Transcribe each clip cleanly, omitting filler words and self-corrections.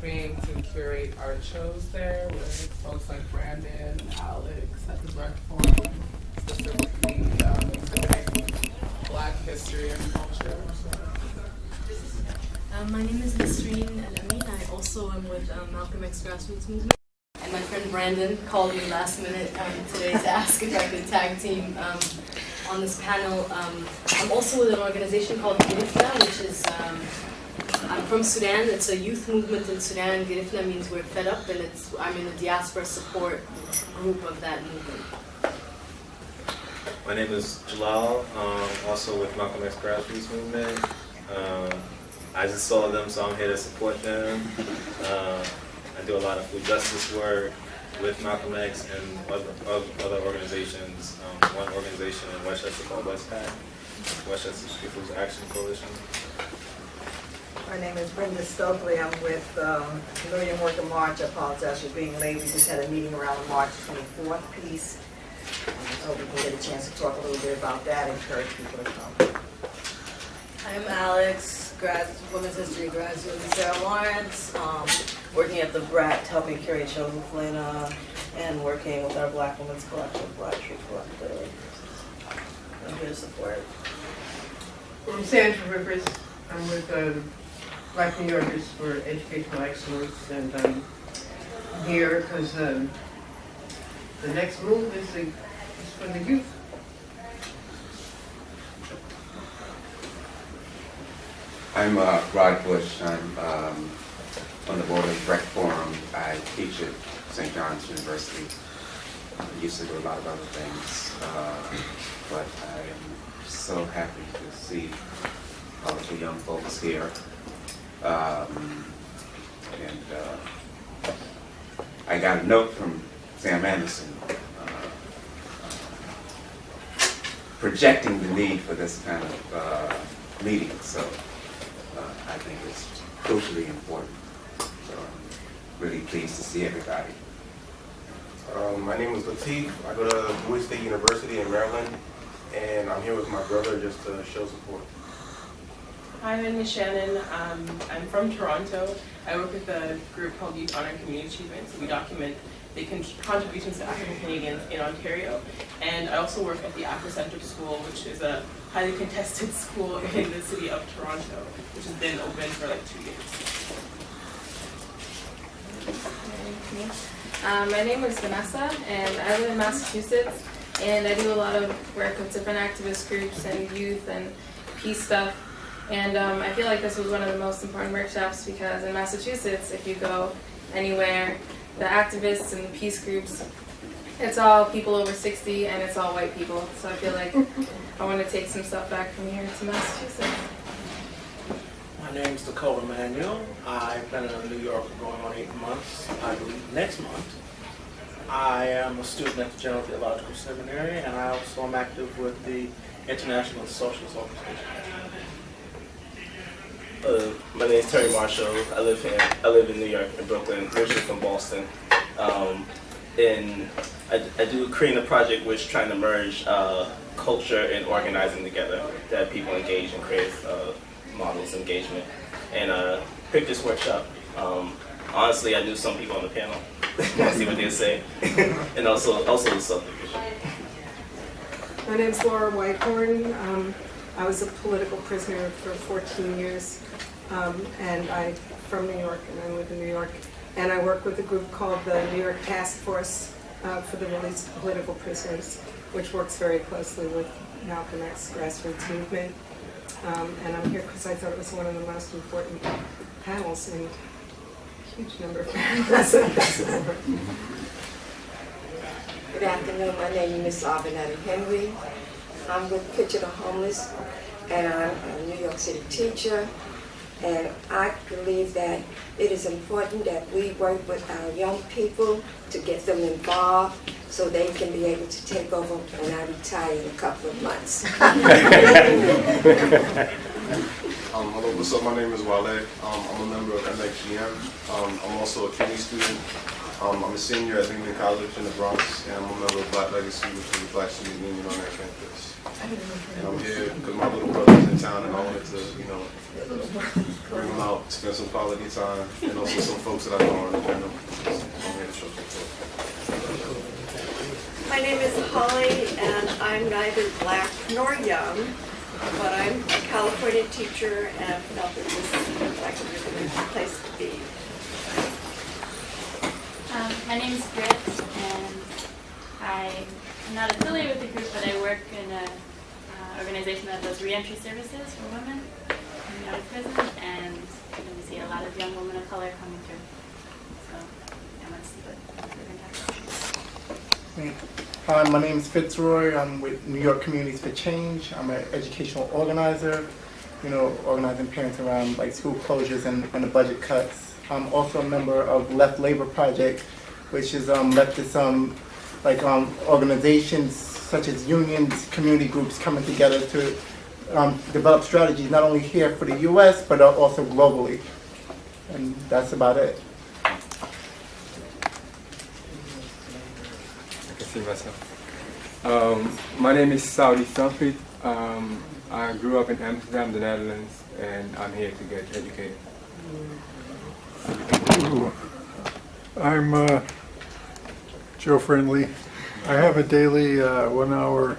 helping to curate art shows there with folks like Brenda and Alex at the Brecht Forum, specifically exhibiting Black history and culture. My name is Nasreen Alami. I also am with Malcolm X Grassroots Movement. And my friend Brandon called me last minute today to ask if I could tag team on this panel. I'm also with an organization called Girifna, which is, I'm from Sudan. It's a youth movement in Sudan. Girifna means we're fed up, and I'm in the diaspora support group of that movement. My name is Jalal, also with Malcolm X Grassroots Movement. I just saw them, so I'm here to support them. I do a lot of food justice work with Malcolm X and other organizations. One organization in Westchester called WestPAC, Westchester People's Action Coalition. My name is Brenda Stokely. I'm with Million Worker March. I apologize for being late. We just had a meeting around the March 24th piece. So we can get a chance to talk a little bit about that, encourage people to come. I'm Alex, Women's History graduate in Sarah Lawrence, working at the Brecht, helping curate shows with Lena, and working with our Black Women's Collective, Black Tree Collective. I'm here to support. I'm Sandra Rivers. I'm with Black New Yorkers for Educational Excellence, and I'm here because the next move is for the youth. I'm Rod Bush. I'm on the board of the Brecht Forum. I teach at St. John's University. I used to do a lot of other things, but I am so happy to see all of the young folks here. I got a note from Sam Anderson projecting the need for this kind of meeting. So I think it's crucially important. So I'm really pleased to see everybody. My name is Latif. I go to Bowie State University in Maryland, and I'm here with my brother just to show support. Hi, my name is Shannon. I'm from Toronto. I work with a group called Youth Honor and Community Achievement. So we document the contributions to African Canadians in Ontario. And I also work at the Afrocentric School, which is a highly contested school in the city of Toronto, which has been open for like 2 years. My name is Vanessa, and I live in Massachusetts, and I do a lot of work with different activist groups and youth and peace stuff. And I feel like this was one of the most important workshops because in Massachusetts, if you go anywhere, the activists and the peace groups, it's all people over 60 and it's all white people. So I feel like I want to take some stuff back from here to Massachusetts. My name is Dakota Manuel. I've been in New York for going on 8 months, I believe next month. I am a student at the General Theological Seminary, and I also am active with the International Socialist Organization. My name is Terry Marshall. I live in New York, in Brooklyn, originally from Boston. And I do create a project which is trying to merge culture and organizing together, that people engage and create models of engagement. And picked this workshop. Honestly, I knew some people on the panel. Want to see what they say, and also the subdivision. My name is Laura Whitehorn. I was a political prisoner for 14 years, and I'm from New York, and I live in New York. And I work with a group called the New York Task Force for the Release of Political Prisoners, which works very closely with Malcolm X Grassroots Movement. And I'm here because I thought it was one of the most important panels, and a huge number of panelists. Good afternoon. My name is Arvinetta Henry. I'm with Picture the Homeless, and I'm a New York City teacher. And I believe that it is important that we work with our young people to get them involved so they can be able to take over when I retire in a couple of months. Hello, what's up? My name is Wale. I'm a member of MXGM. I'm also a CUNY student. I'm a senior at Lincoln College in the Bronx, and I'm a member of Black Legacy, which is the Black student union on that campus. And I'm here because my little brother's in town, and I wanted to, you know, bring him out, spend some quality time, and also some folks that I know on the channel. So I'm here to show support. My name is Holly, and I'm neither black nor young, but I'm a California teacher and felt that this looked like a really good place to be. My name is Britt, and I'm not affiliated with the group, but I work in an organization that does reentry services for women coming out of prison, and we see a lot of young women of color coming through. So I want to see what we're going to talk about. Hi, my name is Fitzroy. I'm with New York Communities for Change. I'm an educational organizer, you know, organizing parents around like school closures and the budget cuts. I'm also a member of Left Labor Project, which is leftist organizations such as unions, community groups coming together to develop strategies not only here for the U.S. but also globally. And that's about it. See myself. My name is Saudi Safid. I grew up in Amsterdam, the Netherlands, and I'm here to get educated. I'm Joe Friendly. I have a daily 1-hour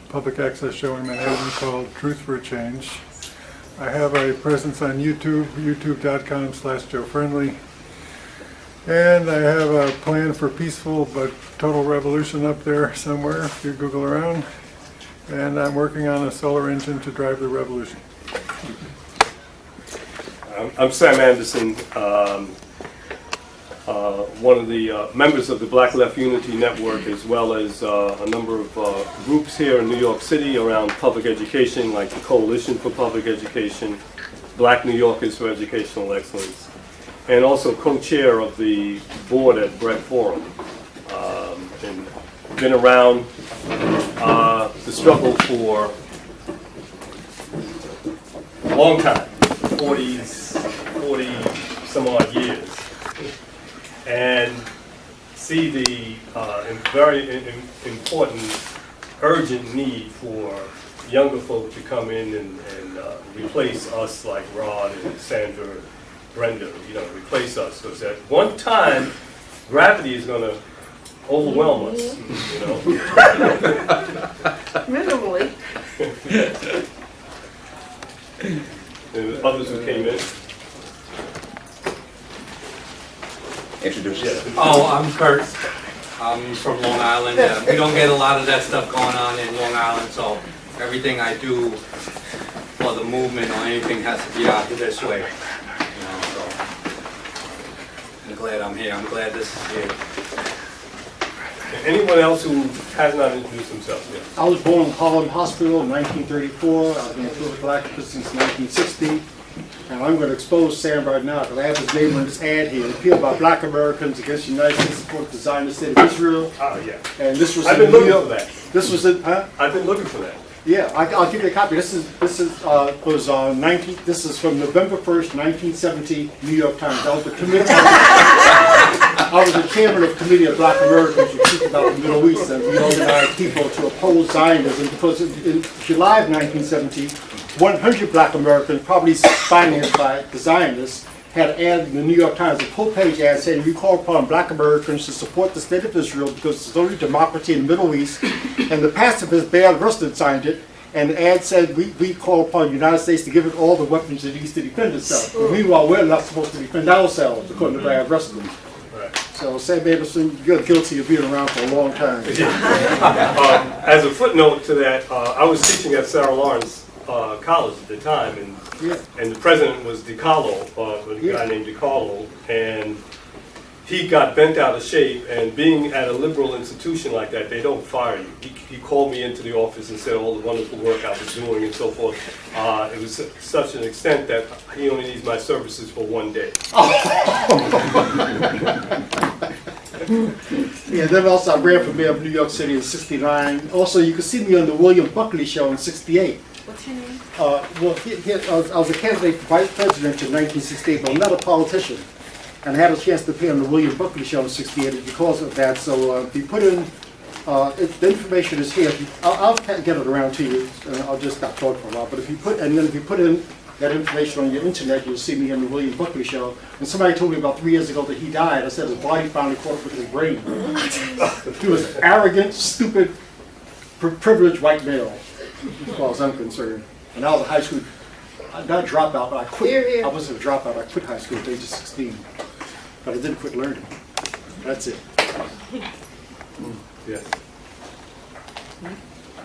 public access show in Manhattan called Truth for a Change. I have a presence on YouTube, youtube.com/Joe Friendly. And I have a plan for peaceful but total revolution up there somewhere if you Google around. And I'm working on a solar engine to drive the revolution. I'm Sam Anderson, one of the members of the Black Left Unity Network, as well as a number of groups here in New York City around public education, like the Coalition for Public Education, Black New Yorkers for Educational Excellence, and also co-chair of the board at Brecht Forum. And been around the struggle for a long time, 40 some odd years, and see the very important, urgent need for younger folk to come in and replace us like Rod and Sandra, Brenda, you know, replace us, because at one time, gravity is going to overwhelm us, you know. Minimally. And others who came in. Introduce yourself. Oh, I'm Kurt. I'm from Long Island. We don't get a lot of that stuff going on in Long Island, so everything I do for the movement or anything has to be out this way. You know, so I'm glad I'm here. I'm glad this is here. Anyone else who has not introduced themselves yet? I was born in Harlem Hospital in 1934. I've been a political activist since 1960. And I'm going to expose Sam right now because I have his name on this ad here. It appealed by Black Americans against the United States support to design the state of Israel. Oh, yeah. And this was I've been looking for that. This was in, huh? I've been looking for that. Yeah, I'll give you a copy. This is from November 1st, 1970, New York Times. I was the committee. I was the chairman of the Committee of Black Americans who speak about the Middle East, and we organized people to oppose Zionism because in July of 1970, 100 Black Americans, probably financed by the Zionists, had an ad in the New York Times, a full-page ad saying, "We call upon Black Americans to support the state of Israel because it's only democracy in the Middle East." And the pacifist Bayard Rustin signed it, and the ad said, we call upon the United States to give it all the weapons it needs to defend itself. But meanwhile, we're not supposed to defend ourselves, according to Bayard Rustin. Right. So, Sam Anderson, you're guilty of being around for a long time. As a footnote to that, I was teaching at Sarah Lawrence College at the time, and the president was DiCarlo, a guy named DiCarlo, and he got bent out of shape, and being at a liberal institution like that, they don't fire you. He called me into the office and said all the wonderful work I was doing and so forth. It was such an extent that he only needs my services for one day. Yeah, then also I ran for mayor of New York City in '69. Also, you can see me on the William Buckley show in '68. What's your name? Well, I was a candidate for vice president in 1968, but I'm not a politician. and I had a chance to appear on the William Buckley Show in '68 because of that. So if you put in, the information is here. I'll get it around to you, and I'll just stop talking for a while. But if you put in that information on your internet, you'll see me on the William Buckley Show. And somebody told me about 3 years ago that he died. I said his body finally caught up with his brain. He was arrogant, stupid, privileged white male, as far as I'm concerned. And I was a high school, I got a dropout, but I quit. Here, here. I wasn't a dropout, I quit high school at the age of 16. But I didn't quit learning. That's it. Yes.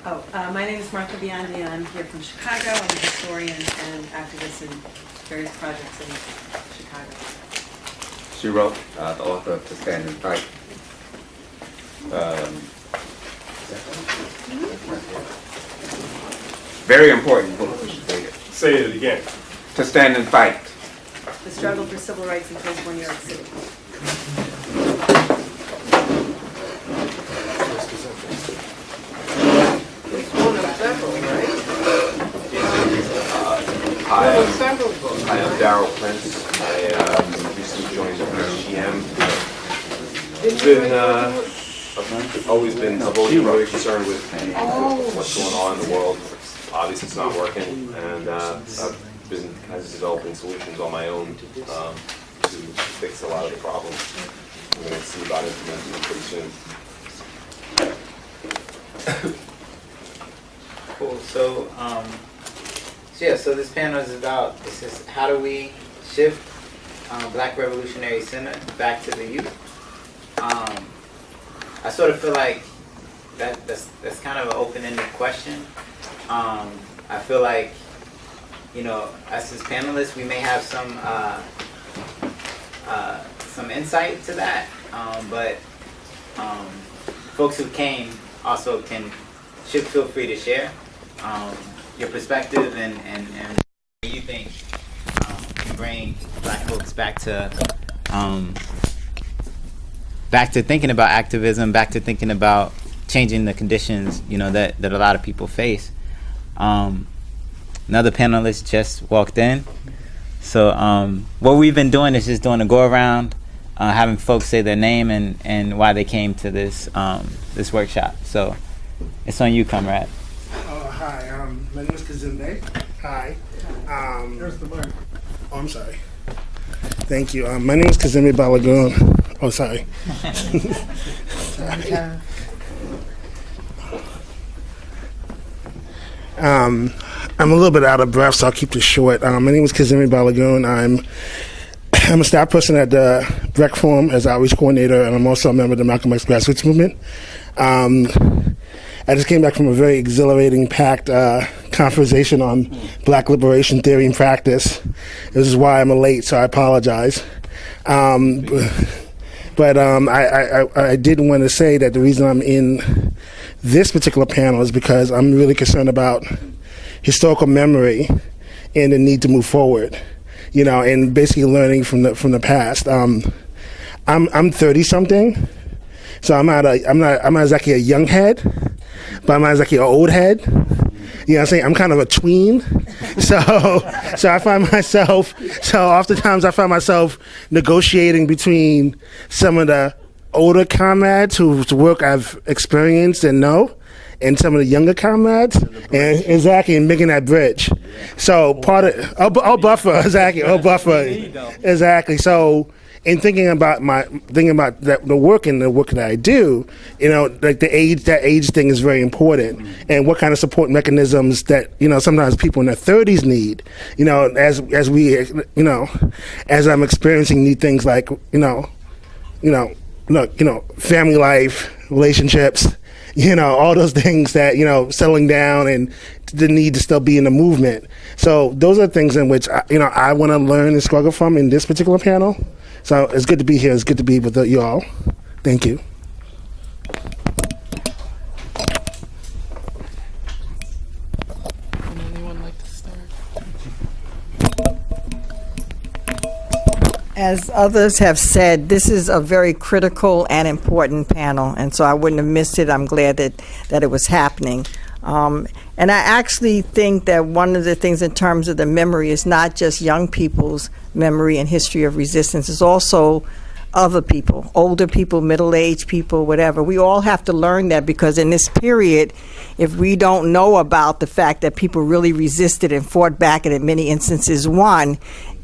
Oh, my name is Martha Biondi, and I'm here from Chicago. I'm a historian and activist in various projects in Chicago. She wrote, the author of To Stand and Fight. Very important book. We should read it. Say it again. To Stand and Fight. The struggle for civil rights in post-war New York City. It's one of several, right? Hi, One of several books. I am Darryl Prince. I recently joined the PGM. I've always been really concerned with what's going on in the world. Obviously, it's not working, and I've been developing solutions on my own to fix a lot of the problems. I'm going to see about implementing them pretty soon. Cool. So, so this panel is about how do we shift Black Revolutionary Center back to the youth. I sort of feel like that's kind of an open-ended question. I feel like, us as panelists, we may have some insight to that, but folks who came also should feel free to share your perspective and you think can bring Black folks back to thinking about activism, back to thinking about changing the conditions, that a lot of people face. Another panelist just walked in. So what we've been doing is just doing a go around, having folks say their name and why they came to this this workshop. So it's on you, comrade. Hi, my name is Kazembe. Hi. Here's the mic. Oh, I'm sorry. Thank you. My name is Kazembe Balagun. Oh, sorry. I'm a little bit out of breath, so I'll keep this short. My name is Kazembe Balagun. I'm a staff person at the Brecht Forum as outreach coordinator, and I'm also a member of the Malcolm X grassroots movement. I just came back from a very exhilarating, packed conversation on Black liberation theory and practice. This is why I'm late, so I apologize. But I did want to say that the reason I'm in this particular panel is because I'm really concerned about historical memory and the need to move forward, and basically learning from the past. I'm 30 something, so I'm not exactly a young head, but I'm not exactly an old head. You know what I'm saying? I'm kind of a tween. So I find myself, oftentimes I find myself negotiating between some of the older comrades whose work I've experienced and know, and some of the younger comrades, and making that bridge. So part of, buffer, exactly. So in thinking about the work and the work that I do, like that age thing is very important, and what kind of support mechanisms that sometimes people in their 30s need, as I'm experiencing need things like family life, relationships, all those things that settling down and the need to still be in the movement. So those are things in which I want to learn and struggle from in this particular panel. So it's good to be here. It's good to be with you all. Thank you. Would anyone like to start? As others have said, this is a very critical and important panel, and so I wouldn't have missed it. I'm glad that it was happening. And I actually think that one of the things in terms of the memory is not just young people's memory and history of resistance, it's also other people, older people, middle-aged people, whatever. We all have to learn that, because in this period, if we don't know about the fact that people really resisted and fought back and in many instances won,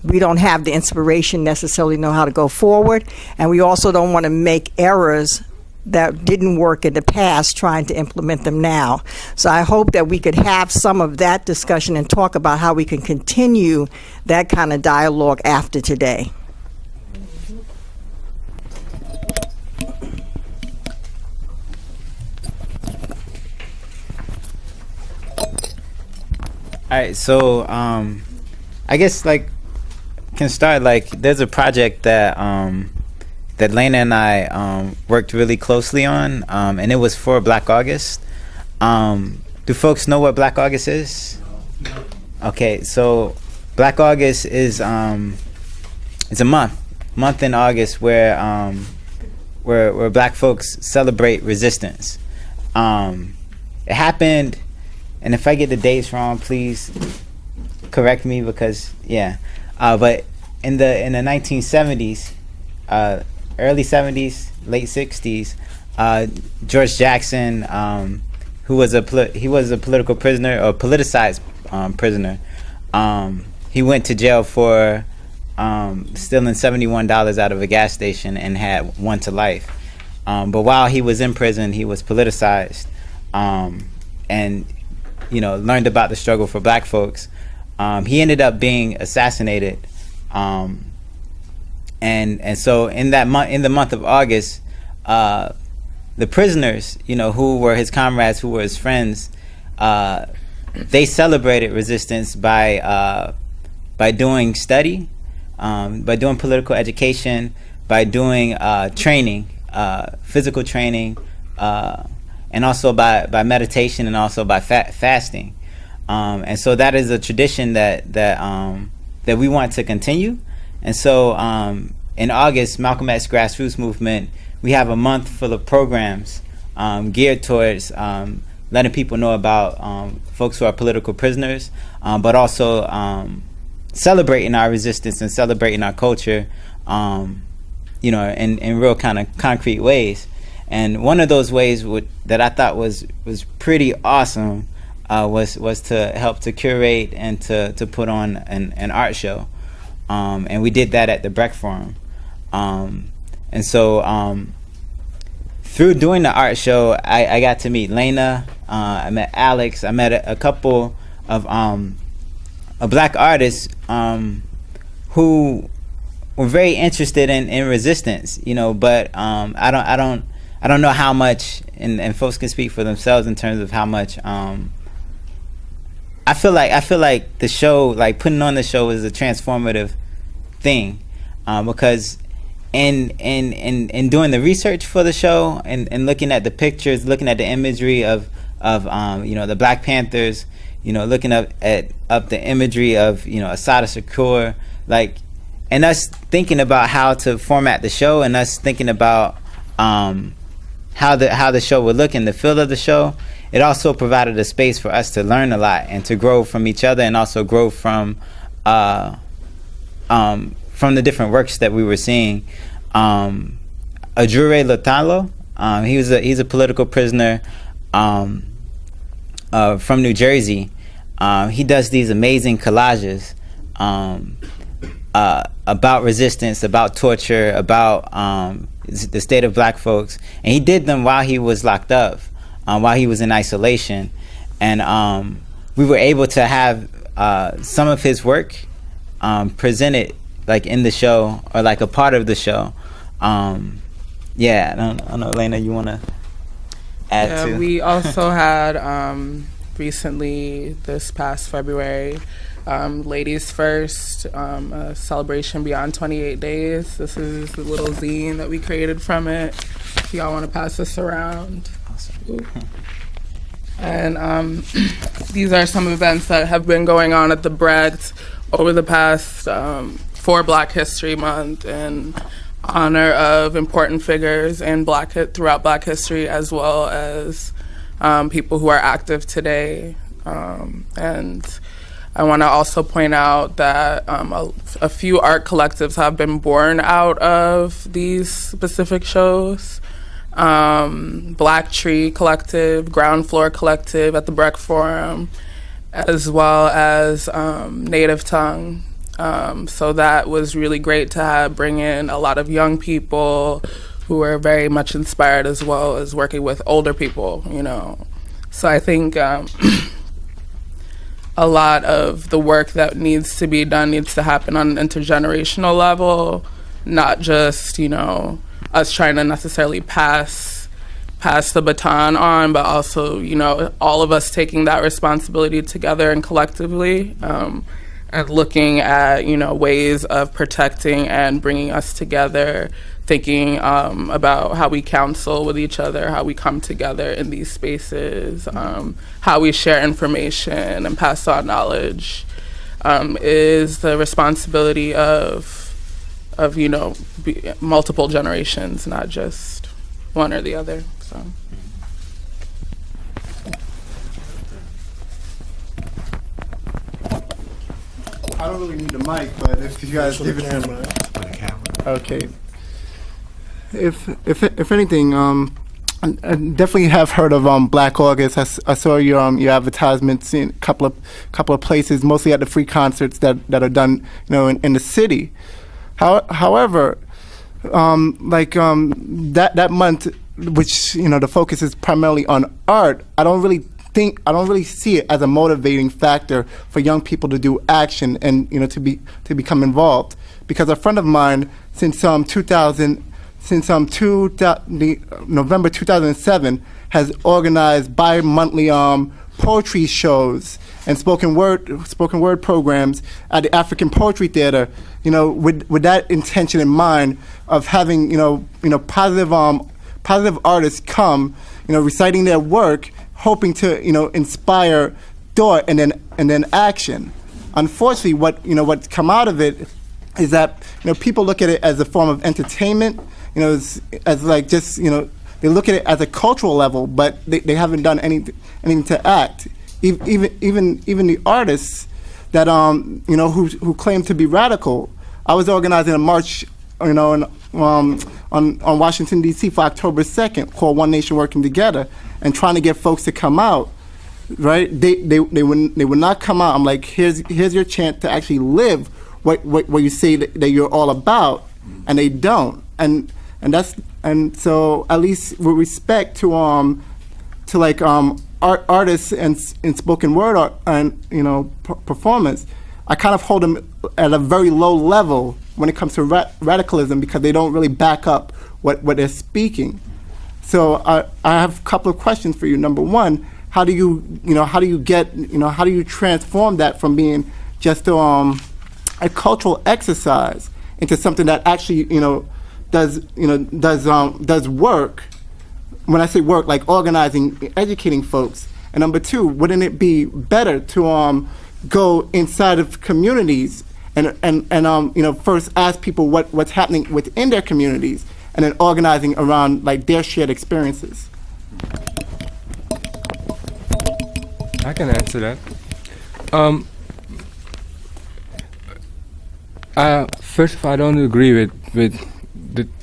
we don't have the inspiration necessarily know how to go forward. And we also don't want to make errors that didn't work in the past trying to implement them now. So I hope that we could have some of that discussion and talk about how we can continue that kind of dialogue after today. All right, so I guess can start there's a project that that Lena and I worked really closely on, and it was for Black August. Do folks know what Black August is? Okay, so Black August is it's a month in August where Black folks celebrate resistance. It happened. And if I get the dates wrong, please correct me, because but in the 1970s, early 70s, late 60s, George Jackson, who was a political prisoner, or politicized prisoner, he went to jail for stealing $71 out of a gas station and had one to life. But while he was in prison, he was politicized, and learned about the struggle for Black folks. He ended up being assassinated, and so in the month of August, the prisoners, who were his comrades, who were his friends, they celebrated resistance by doing study, by doing political education, by doing training, physical training, and also by meditation, and also by fasting. And so that is a tradition that we want to continue. And so in August, Malcolm X Grassroots Movement, we have a month full of programs geared towards letting people know about folks who are political prisoners, but also celebrating our resistance and celebrating our culture, in real kind of concrete ways. And one of those ways that I thought was pretty awesome was to help to curate and to put on an art show. And we did that at the Brecht Forum. And so through doing the art show, I got to meet Lena, I met Alex, I met a couple of Black artists who were very interested in resistance, but I don't know how much, and folks can speak for themselves in terms of how much. I feel like the show, putting on the show, is a transformative thing, because in doing the research for the show and looking at the pictures, looking at the imagery of the Black Panthers, looking up the imagery of Assata Shakur, and us thinking about how to format the show, and us thinking about how the show would look and the feel of the show. It also provided a space for us to learn a lot and to grow from each other, and also grow from the different works that we were seeing. Ajure Lotalo, he's a political prisoner from New Jersey. He does these amazing collages about resistance, about torture, about the state of Black folks, and he did them while he was locked up, while he was in isolation, and we were able to have some of his work presented in the show, or a part of the show. I don't know, Elena, you want to add to? We also had recently, this past February, Ladies First, a celebration beyond 28 days. This is the little zine that we created from it. If y'all want to pass this around. Awesome. And these are some events that have been going on at the Brecht over the past for Black History Month, in honor of important figures in throughout Black history, as well as people who are active today. And I want to also point out that a few art collectives have been born out of these specific shows. Black Tree Collective, Ground Floor Collective at the Brecht Forum, as well as Native Tongue. So that was really great to bring in a lot of young people who were very much inspired, as well as working with older people, you know. So I think a lot of the work that needs to be done needs to happen on an intergenerational level, not just, you know, us trying to necessarily pass the baton on, but also, you know, all of us taking that responsibility together and collectively, and looking at, you know, ways of protecting and bringing us together, thinking about how we counsel with each other, how we come together in these spaces, how we share information and pass on knowledge, is the responsibility of you know, multiple generations, not just one or the other. So. I don't really need the mic, but if you guys give it okay. If anything, I definitely have heard of Black August. I saw your advertisements in a couple of places, mostly at the free concerts that are done, you know, in the city. However, that month, which, you know, the focus is primarily on art, I don't really see it as a motivating factor for young people to do action and, you know, to become involved. Because a friend of mine, since November 2007, has organized bi-monthly poetry shows and spoken word programs at the African Poetry Theater, you know, with that intention in mind of having, you know, positive artists come, you know, reciting their work, hoping to, you know, inspire thought and then action. Unfortunately, what's come out of it is that, you know, people look at it as a form of entertainment, you know, as like just, you know, they look at it as a cultural level, but they haven't done anything to act. Even the artists that you know, who claim to be radical. I was organizing a march, you know, on Washington D.C. for October 2nd, called One Nation Working Together, and trying to get folks to come out. Right? They would not come out. I'm like, here's your chance to actually live what you say that you're all about, and they don't. And so at least with respect to artists and spoken word art and, you know, performance, I kind of hold them at a very low level when it comes to radicalism, because they don't really back up what they're speaking. So I have a couple of questions for you. Number one, how do you transform that from being just a cultural exercise into something that actually, you know, does work? When I say work, like organizing, educating folks. And number two, wouldn't it be better to go inside of communities and you know, first ask people what's happening within their communities, and then organizing around like their shared experiences? I can answer that. First of all, I don't agree with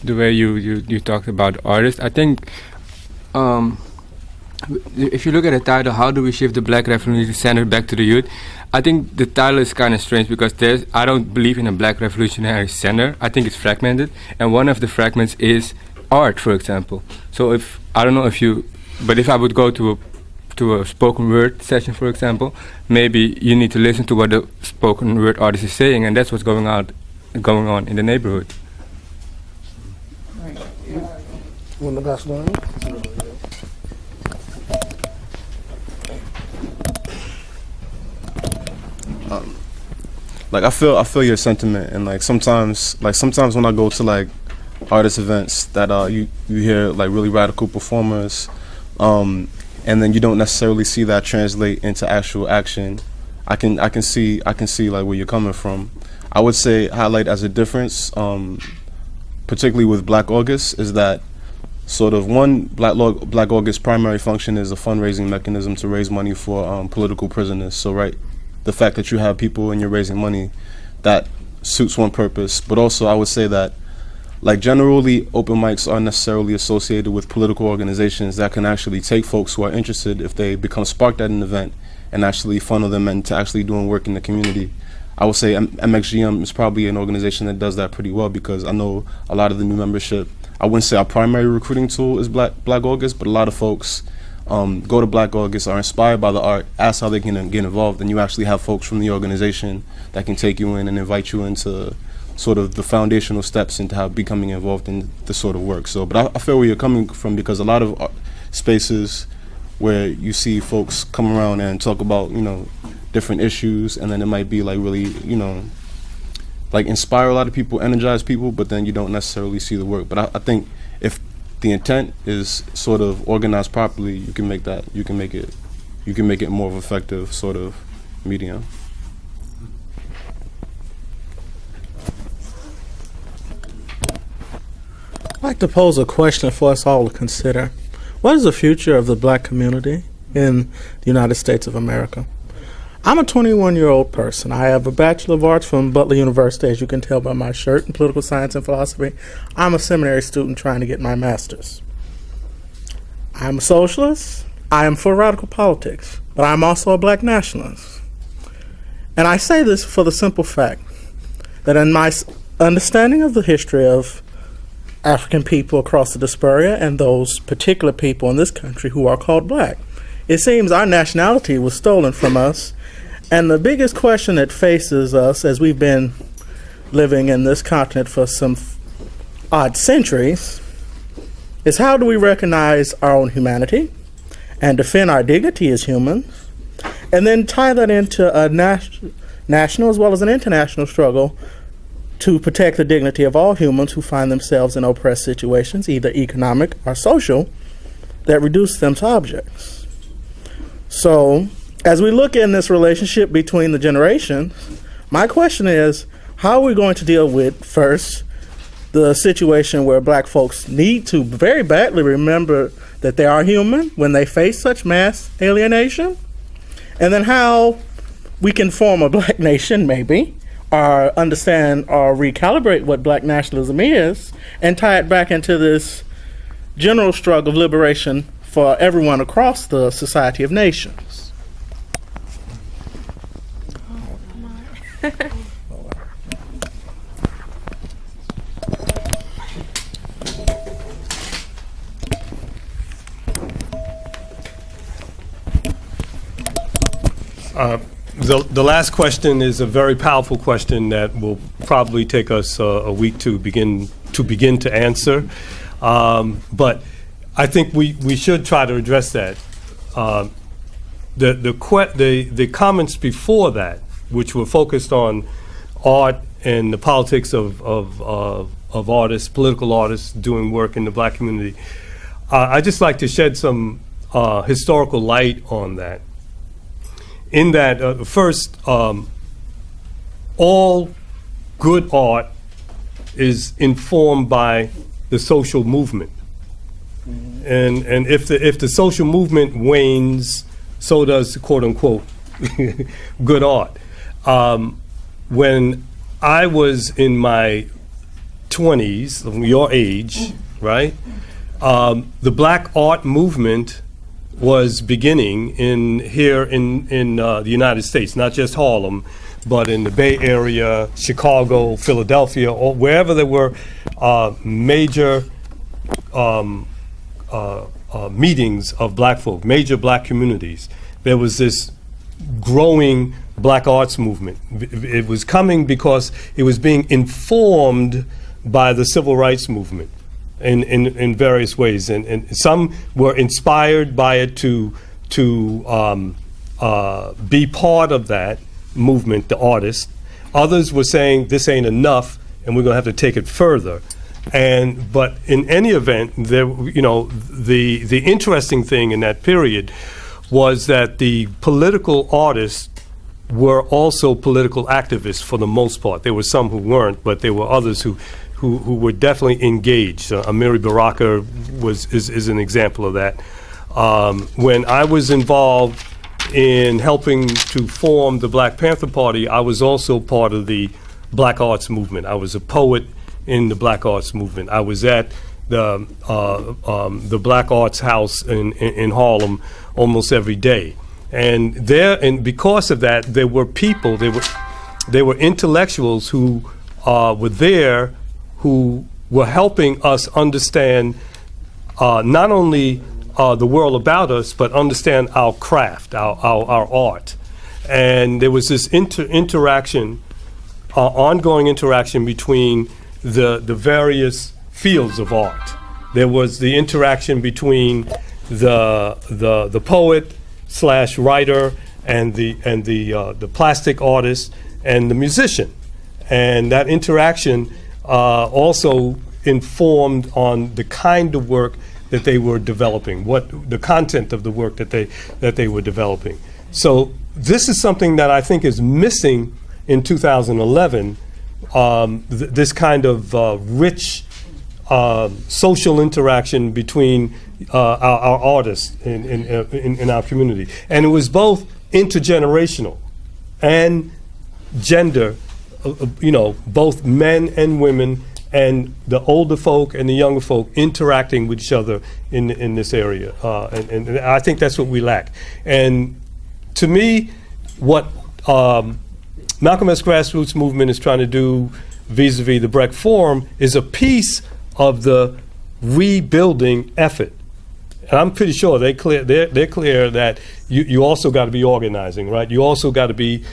the way you talked about artists. I think if you look at the title, How Do We Shift the Black Revolution Center Back to the Youth? I think the title is kind of strange, because I don't believe in a Black Revolutionary Center. I think it's fragmented, and one of the fragments is art, for example. So if I would go to a spoken word session, for example, maybe you need to listen to what the spoken word artist is saying, and that's what's going on in the neighborhood. Want to pass it on? Like I feel your sentiment, and like sometimes when I go to like artist events that you hear like really radical performers, and then you don't necessarily see that translate into actual action. I can see like where you're coming from. I would say highlight as a difference, particularly with Black August, is that sort of one, Black August's primary function is a fundraising mechanism to raise money for political prisoners. So the fact that you have people and you're raising money, that suits one purpose. But also I would say that generally open mics aren't necessarily associated with political organizations that can actually take folks who are interested, if they become sparked at an event, and actually funnel them into actually doing work in the community. I would say MXGM is probably an organization that does that pretty well, because I know a lot of the new membership, I wouldn't say our primary recruiting tool is Black August, but a lot of folks go to Black August, are inspired by the art, ask how they can get involved, and you actually have folks from the organization that can take you in and invite you into sort of the foundational steps into how becoming involved in this sort of work. So, but I feel where you're coming from, because a lot of spaces where you see folks come around and talk about, different issues, and then it might be really, inspire a lot of people, energize people, but then you don't necessarily see the work. But I think if the intent is sort of organized properly, you can make it more of an effective sort of medium. I'd like to pose a question for us all to consider. What is the future of the Black community in the United States of America? I'm a 21-year-old person. I have a Bachelor of Arts from Butler University, as you can tell by my shirt, in political science and philosophy. I'm a seminary student trying to get my master's. I'm a socialist. I am for radical politics, but I'm also a Black nationalist. And I say this for the simple fact that in my understanding of the history of African people across the diaspora and those particular people in this country who are called Black, it seems our nationality was stolen from us. And the biggest question that faces us as we've been living in this continent for some odd centuries is, how do we recognize our own humanity and defend our dignity as humans, and then tie that into a national as well as an international struggle to protect the dignity of all humans who find themselves in oppressed situations, either economic or social, that reduce them to objects. So, as we look in this relationship between the generations, my question is, how are we going to deal with, first, the situation where Black folks need to very badly remember that they are human when they face such mass alienation, and then how we can form a Black nation, maybe, or understand or recalibrate what Black nationalism is, and tie it back into this general struggle of liberation for everyone across the society of nations. The last question is a very powerful question that will probably take us a week to begin to answer. But I think we should try to address that. The comments before that, which were focused on art and the politics of artists, political artists doing work in the Black community, I'd just like to shed some historical light on that. In that, first, all good art is informed by the social movement. And if the social movement wanes, so does quote unquote good art. When I was in my 20s, your age, right? The Black art movement was beginning here in the United States, not just Harlem, but in the Bay Area, Chicago, Philadelphia, or wherever there were major meetings of Black folk, major Black communities. There was this growing Black arts movement. It was coming because it was being informed by the civil rights movement in various ways, and some were inspired by it to be part of that movement, the artists. Others were saying this ain't enough and we're going to have to take it further. But in any event, the interesting thing in that period was that the political artists were also political activists for the most part. There were some who weren't, but there were others who who were definitely engaged. Amiri Baraka is an example of that. When I was involved in helping to form the Black Panther Party, I was also part of the Black Arts Movement. I was a poet in the Black Arts Movement. I was at the Black Arts House in Harlem almost every day. And because of that, there were people, there were intellectuals who were there who were helping us understand not only the world about us, but understand our craft, our art. And there was this interaction, ongoing interaction between the various fields of art. There was the interaction between the poet / writer and the plastic artist and the musician. And that interaction also informed on the kind of work that they were developing, what the content of the work that they were developing. So this is something that I think is missing in 2011. This kind of rich social interaction between our artists in our community, and it was both intergenerational and gender. Both men and women, and the older folk and the younger folk interacting with each other in this area. And I think that's what we lack. And to me, what Malcolm X Grassroots Movement is trying to do vis-a-vis the Brecht Forum is a piece of the rebuilding effort. And I'm pretty sure they're clear that you also got to be organizing, right? You also got to be,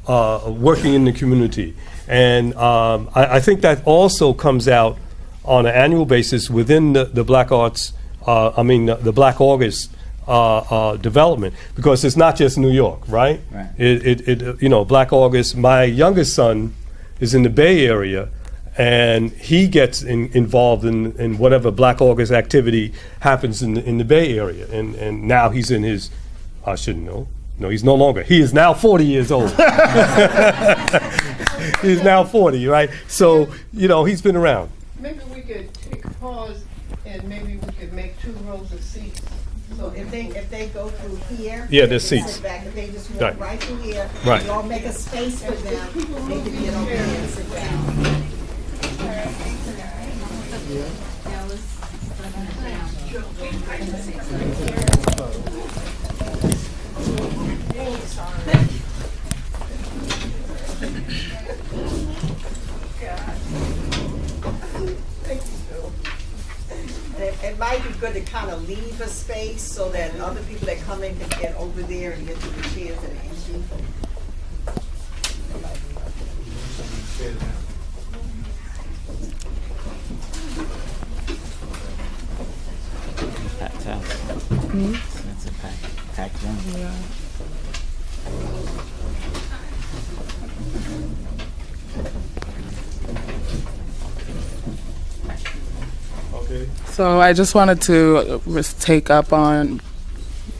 working in the community. And I think that also comes out on an annual basis within the Black Arts, the Black August development, because it's not just New York, right? Right. Black August, my youngest son is in the Bay Area, and he gets involved in whatever Black August activity happens in the Bay Area. And now he's in his, I shouldn't know. No, he's no longer. He is now 40 years old. He's now 40, right? So, he's been around. Maybe we could take a pause and maybe we could make 2 rows of seats. So if they go through here, yeah, there's they can seats. sit back. If they just walk right through here, right. You all make a space for them. They can get over here and sit down. It might be good to kind of leave a space so that other people that come in can get over there and get to the chairs that are empty. Packed house. That's a packed room. Yeah. So I just wanted to take up on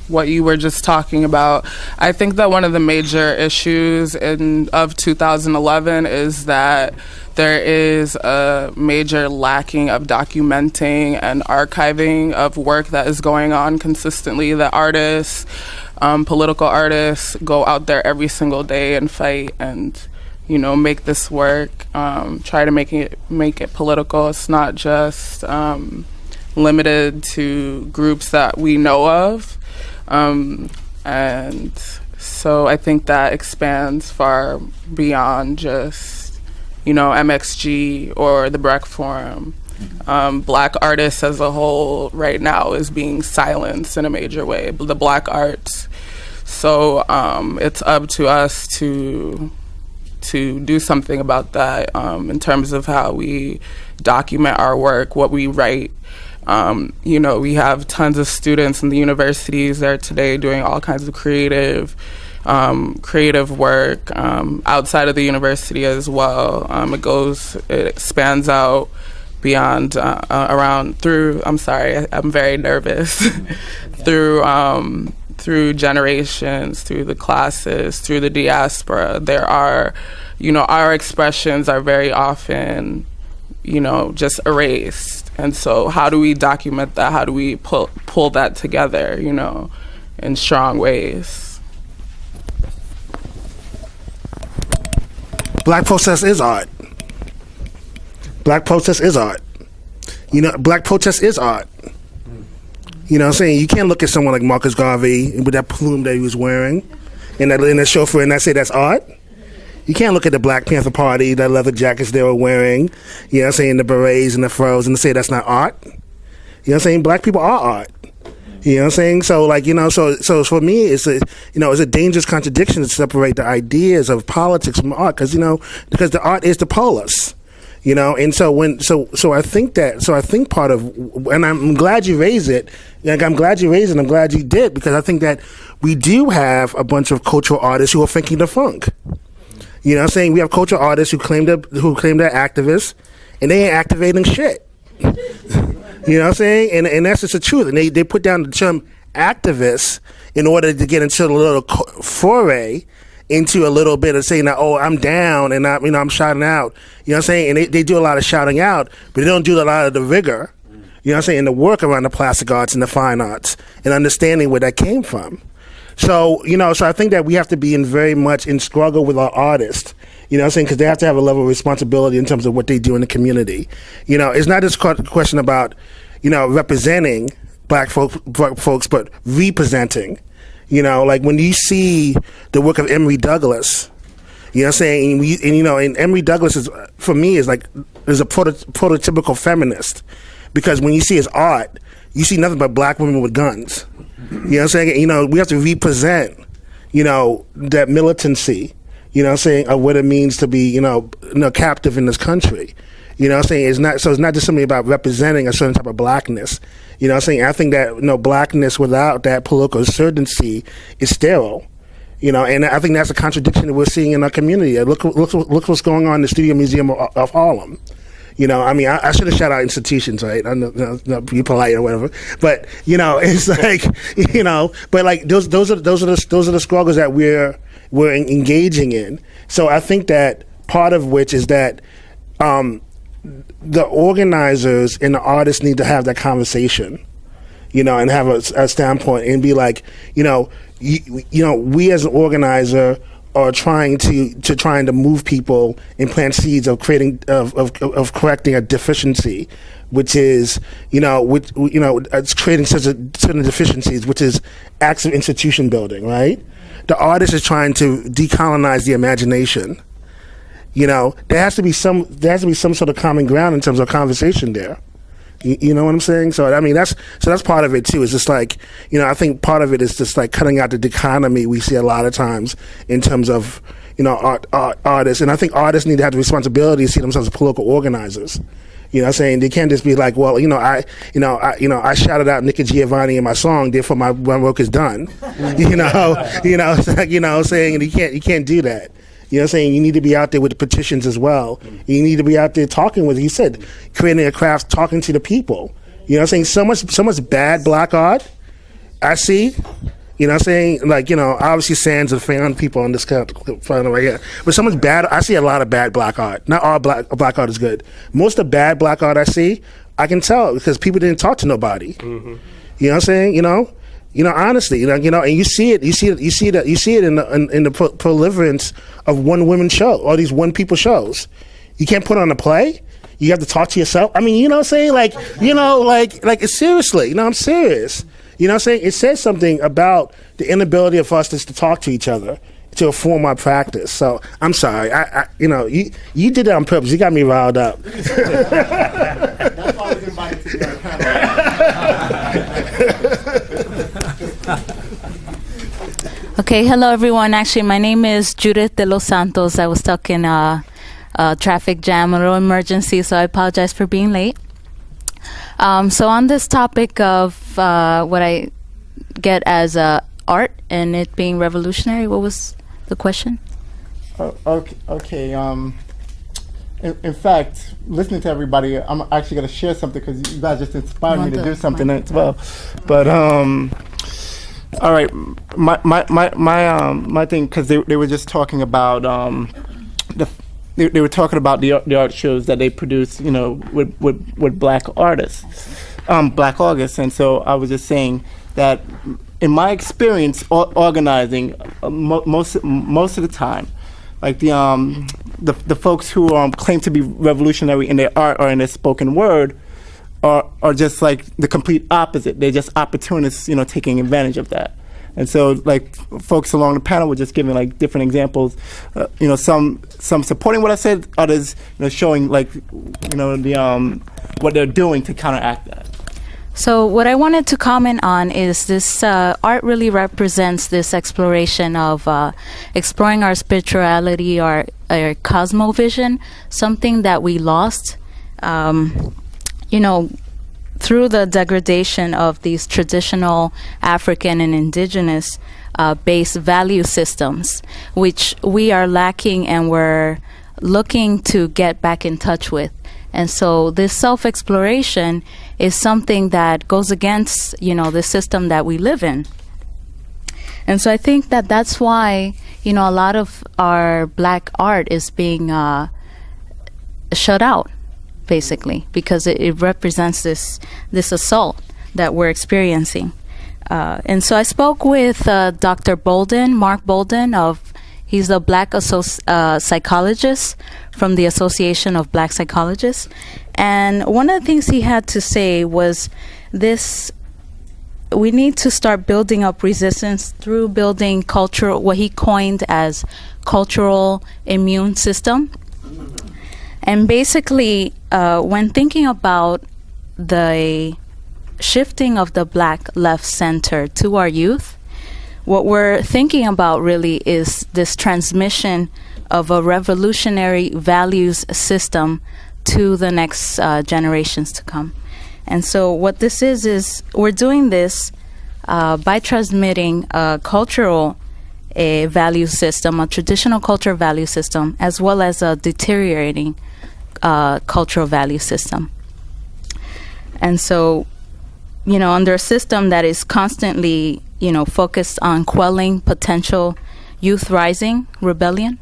what you were just talking about. I think that one of the major issues of 2011 is that there is a major lacking of documenting and archiving of work that is going on consistently. That artists, political artists, go out there every single day and fight and make this work. Try to make it political. It's not just limited to groups that we know of. And so I think that expands far beyond just, MXG or the Brecht Forum. Black artists as a whole right now is being silenced in a major way, the Black arts. So it's up to us to do something about that in terms of how we document our work, what we write. We have tons of students in the universities there today doing all kinds of creative work outside of the university as well. It expands out beyond I'm very nervous through generations, through the classes, through the diaspora. There are, our expressions are very often just erased. And so how do we document that? How do we pull that together, in strong ways? Black protest is art. Black protest is art. Black protest is art. You know what I'm saying? You can't look at someone like Marcus Garvey with that plume that he was wearing in that chauffeur and say that's art. You can't look at the Black Panther Party, the leather jackets they were wearing, you know what I'm saying, the berets and the furrows, and say that's not art. You know what I'm saying? Black people are art. You know what I'm saying? So so for me, it's a dangerous contradiction to separate the ideas of politics from art, because the art is the polis. And so I think part of, and I'm glad you raised it. I'm glad you raised it. I'm glad you did, because I think that we do have a bunch of cultural artists who are thinking the funk. You know what I'm saying? We have cultural artists who claim they're activists, and they ain't activating shit. You know what I'm saying? And that's just the truth. And they put down the term activists in order to get into a little foray into a little bit of saying that, oh, I'm down and I'm shouting out. You know what I'm saying? And they do a lot of shouting out, but they don't do a lot of the rigor, you know what I'm saying, and the work around the plastic arts and the fine arts and understanding where that came from. So, so I think that we have to be very much in struggle with our artists, you know what I'm saying, because they have to have a level of responsibility in terms of what they do in the community. It's not just a question about, representing black folks, but representing. Like when you see the work of Emory Douglas, you know what I'm saying, and Emory Douglas is, for me, is a prototypical feminist, because when you see his art, you see nothing but black women with guns. You know what I'm saying? We have to represent, that militancy, you know what I'm saying, of what it means to be, captive in this country. You know what I'm saying? It's not just something about representing a certain type of blackness. You know what I'm saying? I think that, blackness without that political insurgency is sterile. And I think that's a contradiction that we're seeing in our community. Look what's going on in the Studio Museum of Harlem. I should have shout out institutions, right? I'm not be polite or whatever, but it's like, but like those are the struggles that we're engaging in. So I think that part of which is that the organizers and the artists need to have that conversation, and have a standpoint and be like, we as an organizer are trying to move people and plant seeds of creating of correcting a deficiency, which is it's creating certain deficiencies, which is acts of institution building, right? The artist is trying to decolonize the imagination. There has to be some sort of common ground in terms of conversation there. You know what I'm saying? So that's part of it too. It's just like, I think part of it is just like cutting out the dichotomy we see a lot of times in terms of, artists. And I think artists need to have the responsibility to see themselves as political organizers. You know what I'm saying? They can't just be like, well, I shouted out Nicky Giovanni in my song, therefore my work is done. Saying, and you can't do that. You know what I'm saying? You need to be out there with the petitions as well. You need to be out there talking with, you said, creating a craft, talking to the people. You know what I'm saying? So much bad black art I see. You know what I'm saying? Like, obviously Sands are fan people on this front right here. But so much bad, I see a lot of bad black art. Not all black art is good. Most of the bad black art I see, I can tell because people didn't talk to nobody. Mm-hmm. You know what I'm saying? Honestly, and you see it in the proliferance of one woman show, all these one people shows. You can't put on a play. You have to talk to yourself. I mean, you know what I'm saying? Like it's seriously, I'm serious. You know what I'm saying? It says something about the inability of us to talk to each other to inform our practice. So I'm sorry. You did that on purpose. You got me riled up. That's why I was invited to the panel. Okay, hello everyone. Actually, my name is Judith de los Santos. I was stuck in a traffic jam, a little emergency, so I apologize for being late. So on this topic of what I get as art and it being revolutionary, what was the question? Okay. In fact, listening to everybody, I'm actually going to share something because you guys just inspired me to do something as well. But all right, my thing, because they were just talking about they were talking about the art shows that they produce, you know, with black artists, Black August. And so I was just saying that in my experience organizing, most of the time, like the folks who claim to be revolutionary in their art or in their spoken word are just like the complete opposite. They're just opportunists, you know, taking advantage of that. And so, like, folks along the panel were just giving like different examples. You know, some supporting what I said, others, you know, showing like, you know, the what they're doing to counteract that. So what I wanted to comment on is this art really represents this exploration of exploring our spirituality, our cosmovision, something that we lost, you know, through the degradation of these traditional African and indigenous based value systems, which we are lacking and we're looking to get back in touch with. And so this self-exploration is something that goes against, you know, the system that we live in. And so I think that that's why, you know, a lot of our black art is being shut out, basically, because it represents this assault that we're experiencing. And so I spoke with Dr. Bolden, Mark Bolden he's a black psychologist from the Association of Black Psychologists. And one of the things he had to say was we need to start building up resistance through building cultural, what he coined as cultural immune system. And basically, when thinking about the shifting of the black left center to our youth, what we're thinking about really is this transmission of a revolutionary values system to the next generations to come. And so what this is we're doing this by transmitting a cultural value system, a traditional cultural value system, as well as a deteriorating cultural value system. And so, you know, under a system that is constantly, you know, focused on quelling potential youth rising rebellion.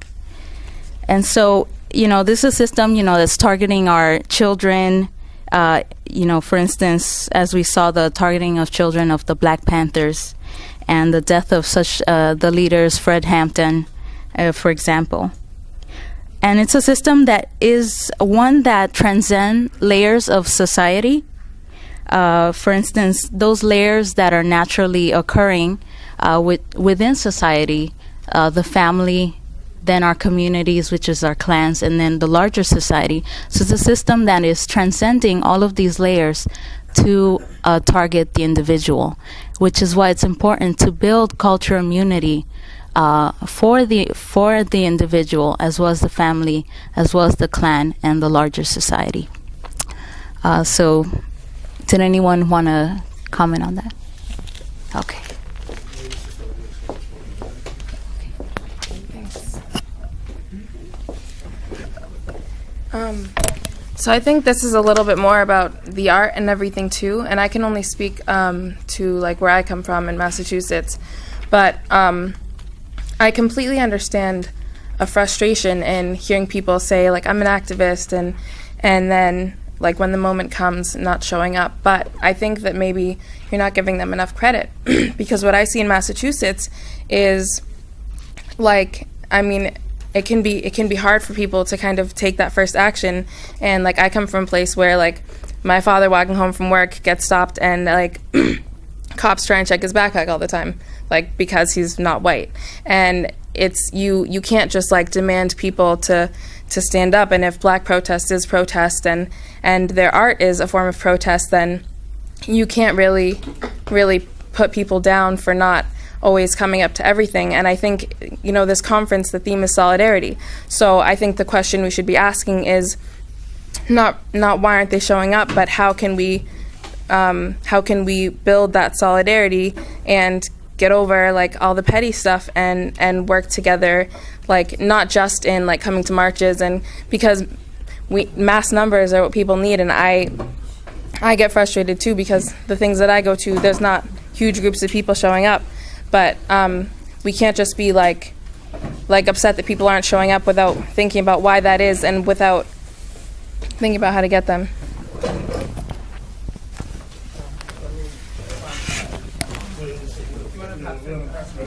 And so, you know, this is a system, you know, that's targeting our children. You know, for instance, as we saw the targeting of children of the Black Panthers and the death of such the leaders, Fred Hampton, for example. And it's a system that is one that transcends layers of society. For instance, those layers that are naturally occurring within society, the family, then our communities, which is our clans, and then the larger society. So it's a system that is transcending all of these layers to target the individual, which is why it's important to build cultural immunity for the individual, as well as the family, as well as the clan and the larger society. So did anyone want to comment on that? Okay. So I think this is a little bit more about the art and everything too, and I can only speak to like where I come from in Massachusetts, but I completely understand a frustration in hearing people say like I'm an activist and then like when the moment comes not showing up. But I think that maybe you're not giving them enough credit because what I see in Massachusetts is like, I mean, it can be hard for people to kind of take that first action. And like I come from a place where like my father walking home from work gets stopped and like cops try and check his backpack all the time, like because he's not white. And it's you can't just like demand people to stand up. And if black protest is protest and their art is a form of protest, then you can't really put people down for not always coming up to everything. And I think, you know, this conference, the theme is solidarity. So I think the question we should be asking is not why aren't they showing up, but how can we build that solidarity and get over like all the petty stuff and work together, like not just in like coming to marches, and because mass numbers are what people need. And I get frustrated too because the things that I go to, there's not huge groups of people showing up. But we can't just be like like upset that people aren't showing up without thinking about why that is and without thinking about how to get them.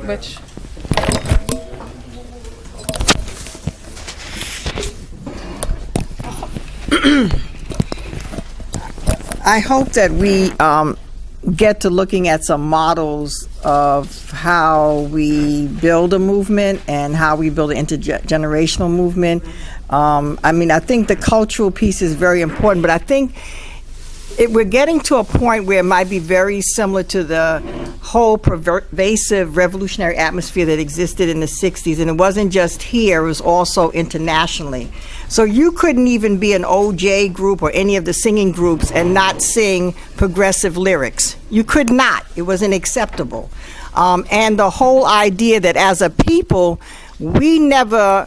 Which? I hope that we get to looking at some models of how we build a movement and how we build an intergenerational movement. I mean, I think the cultural piece is very important, but I think we're getting to a point where it might be very similar to the whole pervasive revolutionary atmosphere that existed in the 60s. And it wasn't just here, it was also internationally. So you couldn't even be an OJ group or any of the singing groups and not sing progressive lyrics. You could not. It wasn't acceptable. And the whole idea that as a people, we never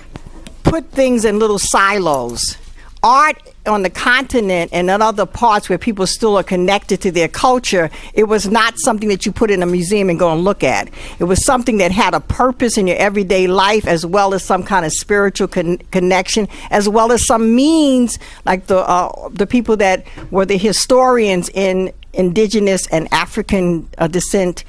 put things in little silos. Art on the continent and in other parts where people still are connected to their culture, it was not something that you put in a museum and go and look at. It was something that had a purpose in your everyday life, as well as some kind of spiritual connection, as well as some means, like the people that were the historians in indigenous and African descent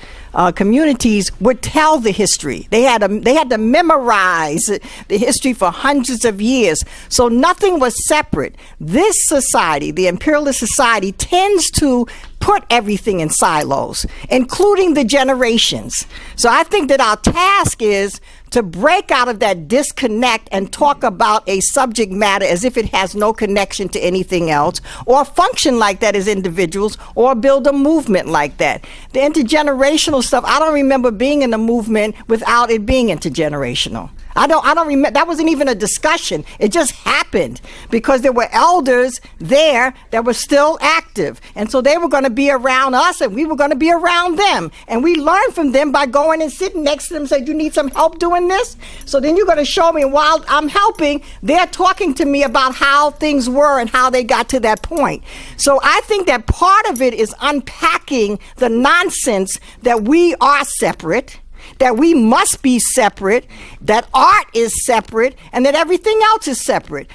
communities would tell the history. They had to memorize the history for hundreds of years. So nothing was separate. This society, the imperialist society, tends to put everything in silos, including the generations. So I think that our task is to break out of that disconnect and talk about a subject matter as if it has no connection to anything else, or function like that as individuals, or build a movement like that. The intergenerational stuff, I don't remember being in a movement without it being intergenerational. I don't remember, that wasn't even a discussion. It just happened because there were elders there that were still active. And so they were going to be around us and we were going to be around them. And we learned from them by going and sitting next to them and say, you need some help doing this? So then you're going to show me, and while I'm helping, they're talking to me about how things were and how they got to that point. So I think that part of it is unpacking the nonsense that we are separate, that we must be separate, that art is separate, and that everything else is separate.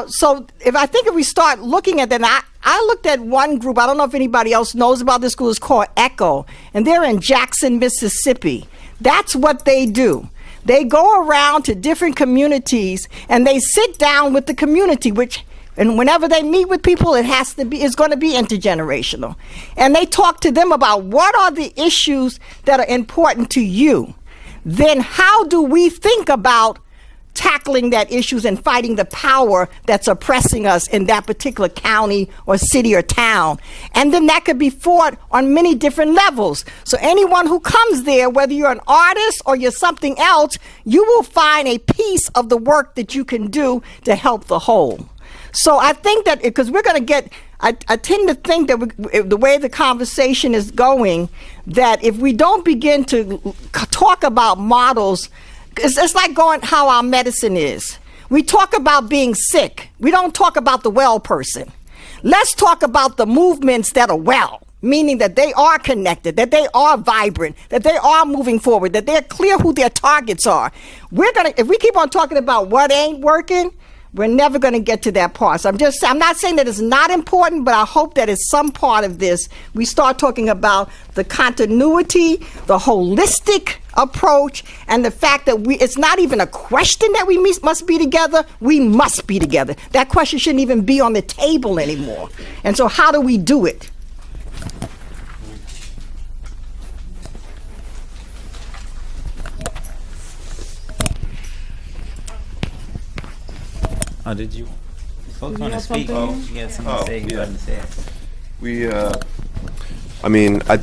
So if we start looking at that, I looked at one group, I don't know if anybody else knows about this school, it's called ECHO, and they're in Jackson, Mississippi. That's what they do. They go around to different communities and they sit down with the community, and whenever they meet with people, it's going to be intergenerational. And they talk to them about what are the issues that are important to you. Then how do we think about tackling that issues and fighting the power that's oppressing us in that particular county or city or town? And then that could be fought on many different levels. So anyone who comes there, whether you're an artist or you're something else, you will find a piece of the work that you can do to help the whole. So I think that, because we're going to get, I tend to think that the way the conversation is going, that if we don't begin to talk about models, it's like going how our medicine is. We talk about being sick. We don't talk about the well person. Let's talk about the movements that are well, meaning that they are connected, that they are vibrant, that they are moving forward, that they're clear who their targets are. If we keep on talking about what ain't working, we're never going to get to that part. So I'm not saying that it's not important, but I hope that as some part of this, we start talking about the continuity, the holistic approach, and the fact that it's not even a question that we must be together, we must be together. That question shouldn't even be on the table anymore. And so how do we do it? Oh, did you folks want to speak? Oh, you had something to say. You hadn't say it. I mean, I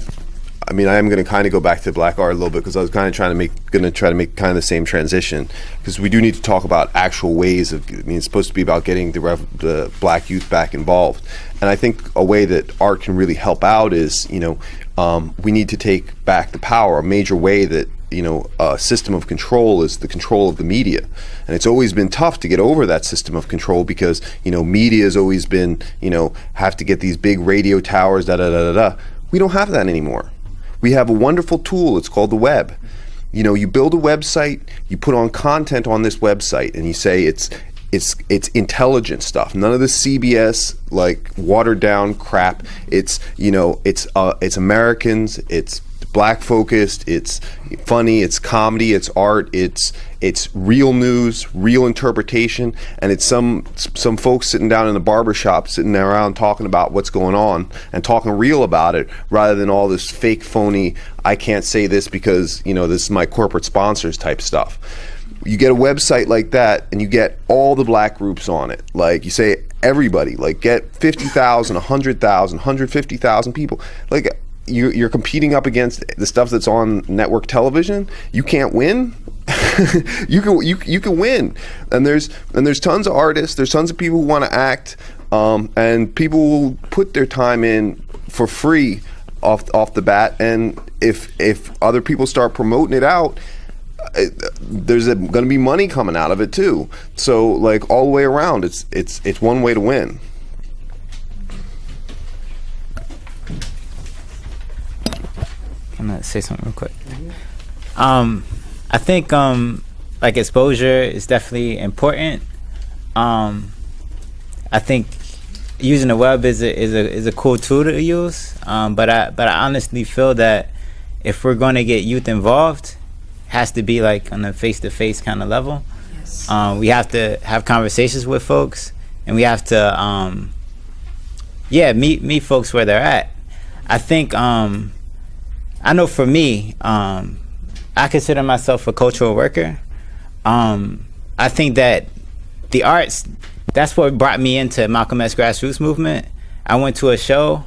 am going to kind of go back to black art a little bit, because I was kind of try to make kind of the same transition, because we do need to talk about actual ways of. I mean, it's supposed to be about getting the black youth back involved, and I think a way that art can really help out is, we need to take back the power. A major way that a system of control is the control of the media, and it's always been tough to get over that system of control, because media has always been have to get these big radio towers. We don't have that anymore. We have a wonderful tool. It's called the web. You know, you build a website, you put on content on this website, and you say it's intelligent stuff. None of the CBS like watered down crap. It's, you know, it's Americans. It's black focused. It's funny. It's comedy. It's art. It's real news, real interpretation, and it's some folks sitting down in the barbershop, sitting around talking about what's going on and talking real about it, rather than all this fake, phony, I can't say this because, you know, this is my corporate sponsors type stuff. You get a website like that and you get all the black groups on it. Like you say, everybody, like get 50,000, 100,000, 150,000 people. Like you're competing up against the stuff that's on network television. You can't win. you can win. And there's tons of artists. There's tons of people who want to act, and people will put their time in for free off the bat. And if other people start promoting it out, there's going to be money coming out of it too. So like all the way around, it's one way to win. Can I say something real quick? I think like exposure is definitely important. I think using the web is a cool tool to use. But I honestly feel that if we're going to get youth involved, it has to be like on a face-to-face kind of level. Yes. We have to have conversations with folks, and we have to meet folks where they're at. I think I know for me, I consider myself a cultural worker. I think that the arts, that's what brought me into Malcolm X grassroots movement. I went to a show.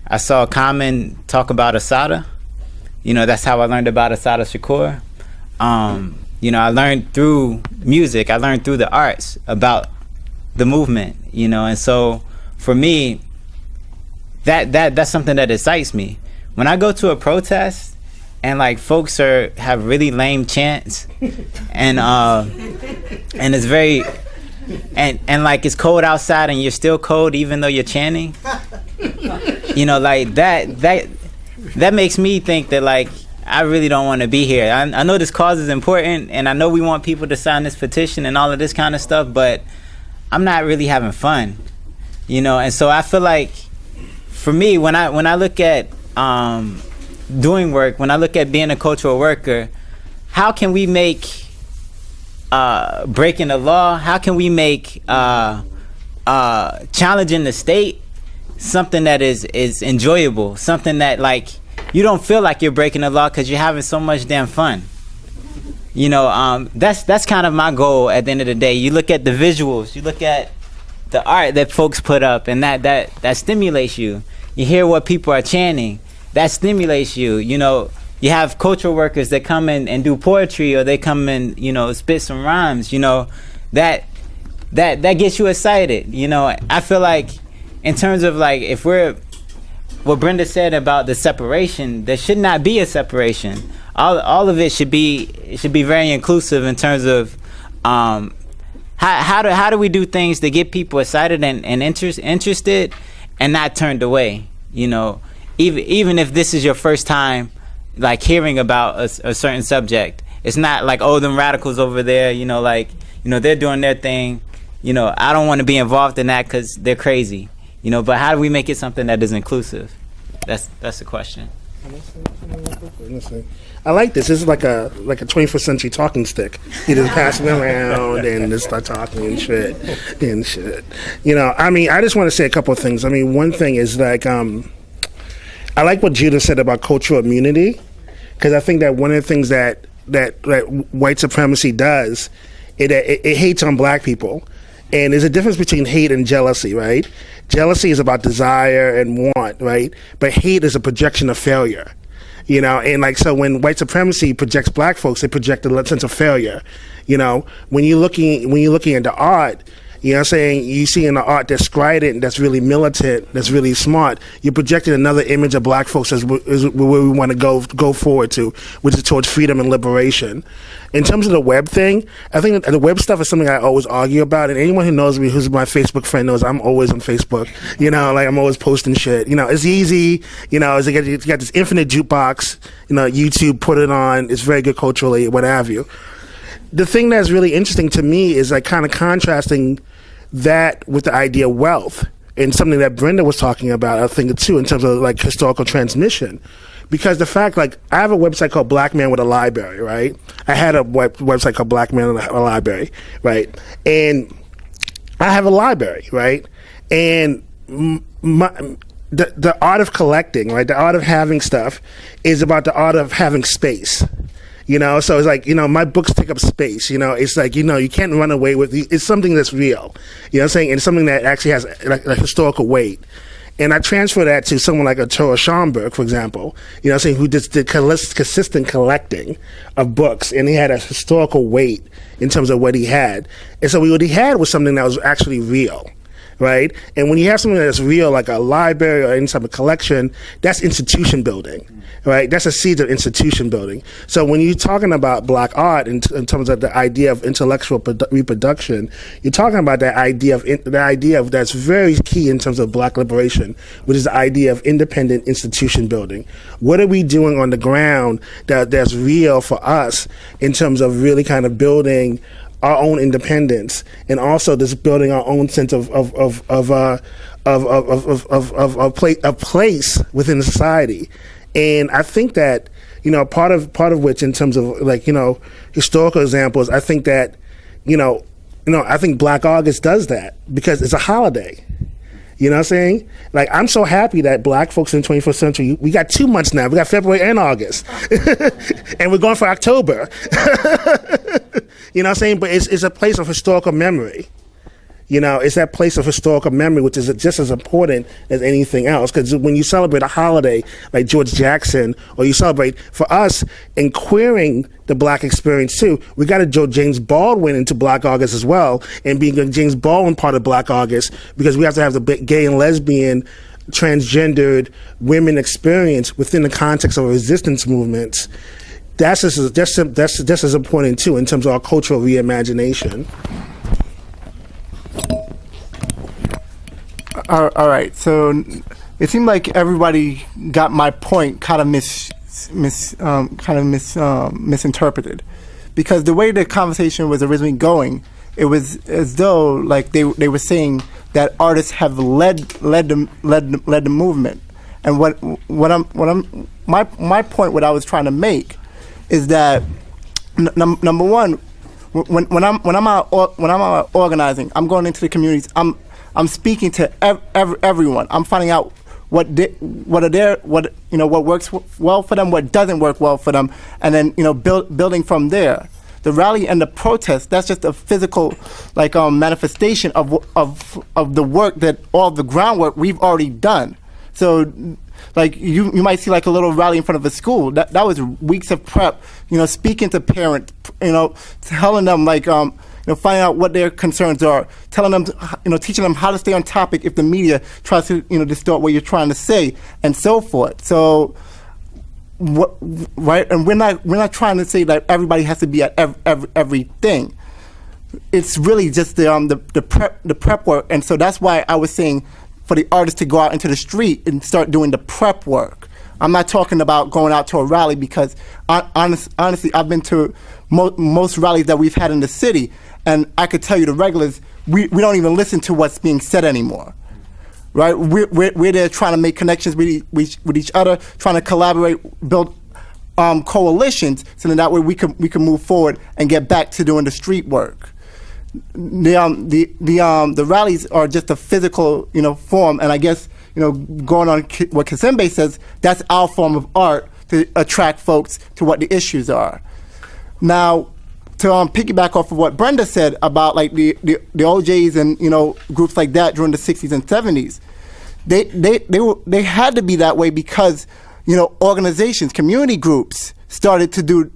I saw Common talk about Assata. You know, that's how I learned about Assata Shakur. You know, I learned through music. I learned through the arts about the movement, you know. And so for me, that's something that excites me. When I go to a protest and like folks have really lame chants and it's very and like it's cold outside and you're still cold even though you're chanting, you know, like that makes me think that like I really don't want to be here. I know this cause is important and I know we want people to sign this petition and all of this kind of stuff, but I'm not really having fun, you know. And so I feel like for me, when I look at doing work, when I look at being a cultural worker, how can we make breaking the law, how can we make challenging the state something that is enjoyable, something that like you don't feel like you're breaking the law because you're having so much damn fun, you know. That's kind of my goal at the end of the day. You look at the visuals, you look at the art that folks put up, and that stimulates you. You hear what people are chanting, that stimulates you. You know, you have cultural workers that come in and do poetry, or they come in, you know, spit some rhymes. You know, that gets you excited. You know, I feel like in terms of like if we're what Brenda said about the separation, there should not be a separation. All of it should be very inclusive in terms of how do we do things to get people excited and interested and not turned away, you know, even if this is your first time like hearing about a certain subject. It's not like, oh, them radicals over there, you know, like, you know, they're doing their thing, you know, I don't want to be involved in that because they're crazy, you know. But how do we make it something that is inclusive? That's the question. I like this. This is like a 21st century talking stick. You just pass it around and just start talking and shit. You know, I mean, I just want to say a couple of things. I mean, one thing is like, I like what Judith said about cultural immunity, because I think that one of the things that white supremacy does, it hates on black people. And there's a difference between hate and jealousy, right? Jealousy is about desire and want, right? But hate is a projection of failure. You know, and like, so when white supremacy projects black folks, they project a sense of failure. You know, when you're looking into art, You know what I'm saying? You see in the art that's strident, that's really militant, that's really smart, you're projecting another image of black folks as where we want to go forward to, which is towards freedom and liberation. In terms of the web thing, I think the web stuff is something I always argue about, and anyone who knows me, who's my Facebook friend, knows I'm always on Facebook. You know, like I'm always posting shit. You know, it's easy. You know, you got this infinite jukebox. You know, YouTube, put it on. It's very good culturally, what have you. The thing that's really interesting to me is like kind of contrasting that with the idea of wealth, and something that Brenda was talking about, I think too, in terms of like historical transmission. Because the fact, like, I have a website called Black Man with a Library, right? I had a website called Black Man with a Library, right? And I have a library, right? And the art of collecting, right? The art of having stuff is about the art of having space. You know, so it's like, you know, my books take up space. You know, it's like, you know, you can't run away with it. It's something that's real. You know what I'm saying? And it's something that actually has like a historical weight. And I transfer that to someone like a Torah Schomburg, for example, you know what I'm saying, who just did consistent collecting of books, and he had a historical weight in terms of what he had. And so what he had was something that was actually real. Right? And when you have something that's real, like a library or any type of collection, that's institution building, right? That's a seed of institution building. So when you're talking about black art in terms of the idea of intellectual reproduction, you're talking about that idea of that's very key in terms of black liberation, which is the idea of independent institution building. What are we doing on the ground that's real for us in terms of really kind of building our own independence, and also just building our own sense of place within the society. And I think that, you know, part of which, in terms of like, you know, historical examples, I think that, I think Black August does that because it's a holiday. You know what I'm saying? Like, I'm so happy that black folks in the 21st century, we got 2 months now. We got February and August. And we're going for October. You know what I'm saying? But it's a place of historical memory. You know, it's that place of historical memory, which is just as important as anything else. Because when you celebrate a holiday like George Jackson, or you celebrate, for us, in queering the black experience too, we got to draw James Baldwin into Black August as well, and being a James Baldwin part of Black August, because we have to have the gay and lesbian, transgendered women experience within the context of resistance movements. That's just as important too in terms of our cultural reimagination. All right, so it seemed like everybody got my point kind of misinterpreted, because the way the conversation was originally going, it was as though like they were saying that artists have led the movement, and my point, what I was trying to make, is that number one, when I'm out organizing, I'm going into the communities. I'm speaking to everyone. I'm finding out what works well for them, what doesn't work well for them, and then building from there. The rally and the protest, that's just a physical manifestation of the work, that all the groundwork we've already done. So like you might see like a little rally in front of a school. That was weeks of prep, speaking to parents, telling them finding out what their concerns are, telling them, teaching them how to stay on topic if the media tries to, distort what you're trying to say, and so forth. So, right? And we're not trying to say that everybody has to be at everything. It's really just the prep work, and so that's why I was saying for the artists to go out into the street and start doing the prep work. I'm not talking about going out to a rally, because honestly, I've been to most rallies that we've had in the city, and I could tell you the regulars, we don't even listen to what's being said anymore, right? We're there trying to make connections with each other, trying to collaborate, build coalitions, so that way we can move forward and get back to doing the street work. The rallies are just a physical form, and I guess going on what Kazembe says, that's our form of art to attract folks to what the issues are. Now, to piggyback off of what Brenda said about like the OJs and groups like that during the 60s and 70s, they had to be that way because organizations, community groups started to do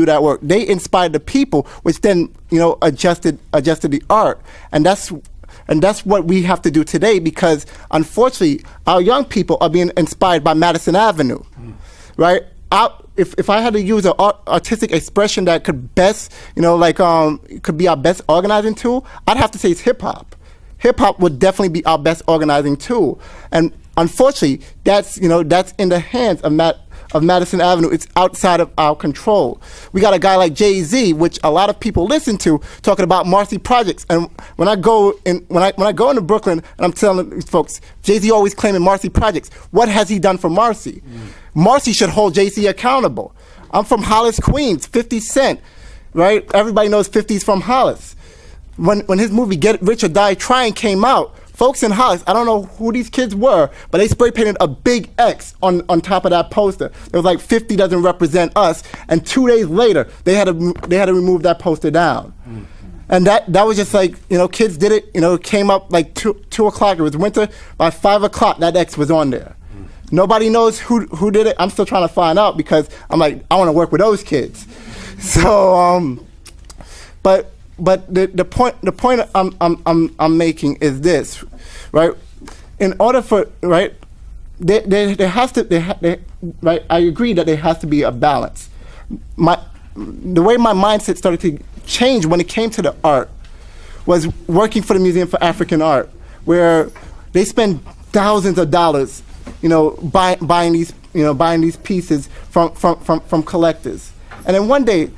that work. They inspired the people, which then adjusted the art, and that's And that's what we have to do today, because unfortunately, our young people are being inspired by Madison Avenue, right? If I had to use an artistic expression that could best, could be our best organizing tool, I'd have to say it's hip hop. Hip hop would definitely be our best organizing tool. And unfortunately, that's in the hands of Madison Avenue. It's outside of our control. We got a guy like Jay-Z, which a lot of people listen to, talking about Marcy Projects. And when I go into Brooklyn and I'm telling these folks, Jay-Z always claiming Marcy Projects. What has he done for Marcy? Marcy should hold Jay-Z accountable. I'm from Hollis, Queens, 50 Cent, right? Everybody knows 50's from Hollis. When his movie Get Rich or Die Trying came out, folks in Hollis, I don't know who these kids were, but they spray painted a big X on top of that poster. It was like 50 doesn't represent us, and 2 days later they had to remove that poster down. And that was just like, kids did it. It came up like 2 o'clock. It was winter. By 5 o'clock, that X was on there. Nobody knows who did it. I'm still trying to find out, because I'm like, I want to work with those kids. So, but the point I'm making is this, right? In order for there has to right. I agree that there has to be a balance. The way my mindset started to change when it came to the art was working for the Museum for African Art, where they spend thousands of dollars, buying these pieces from collectors. And then one day,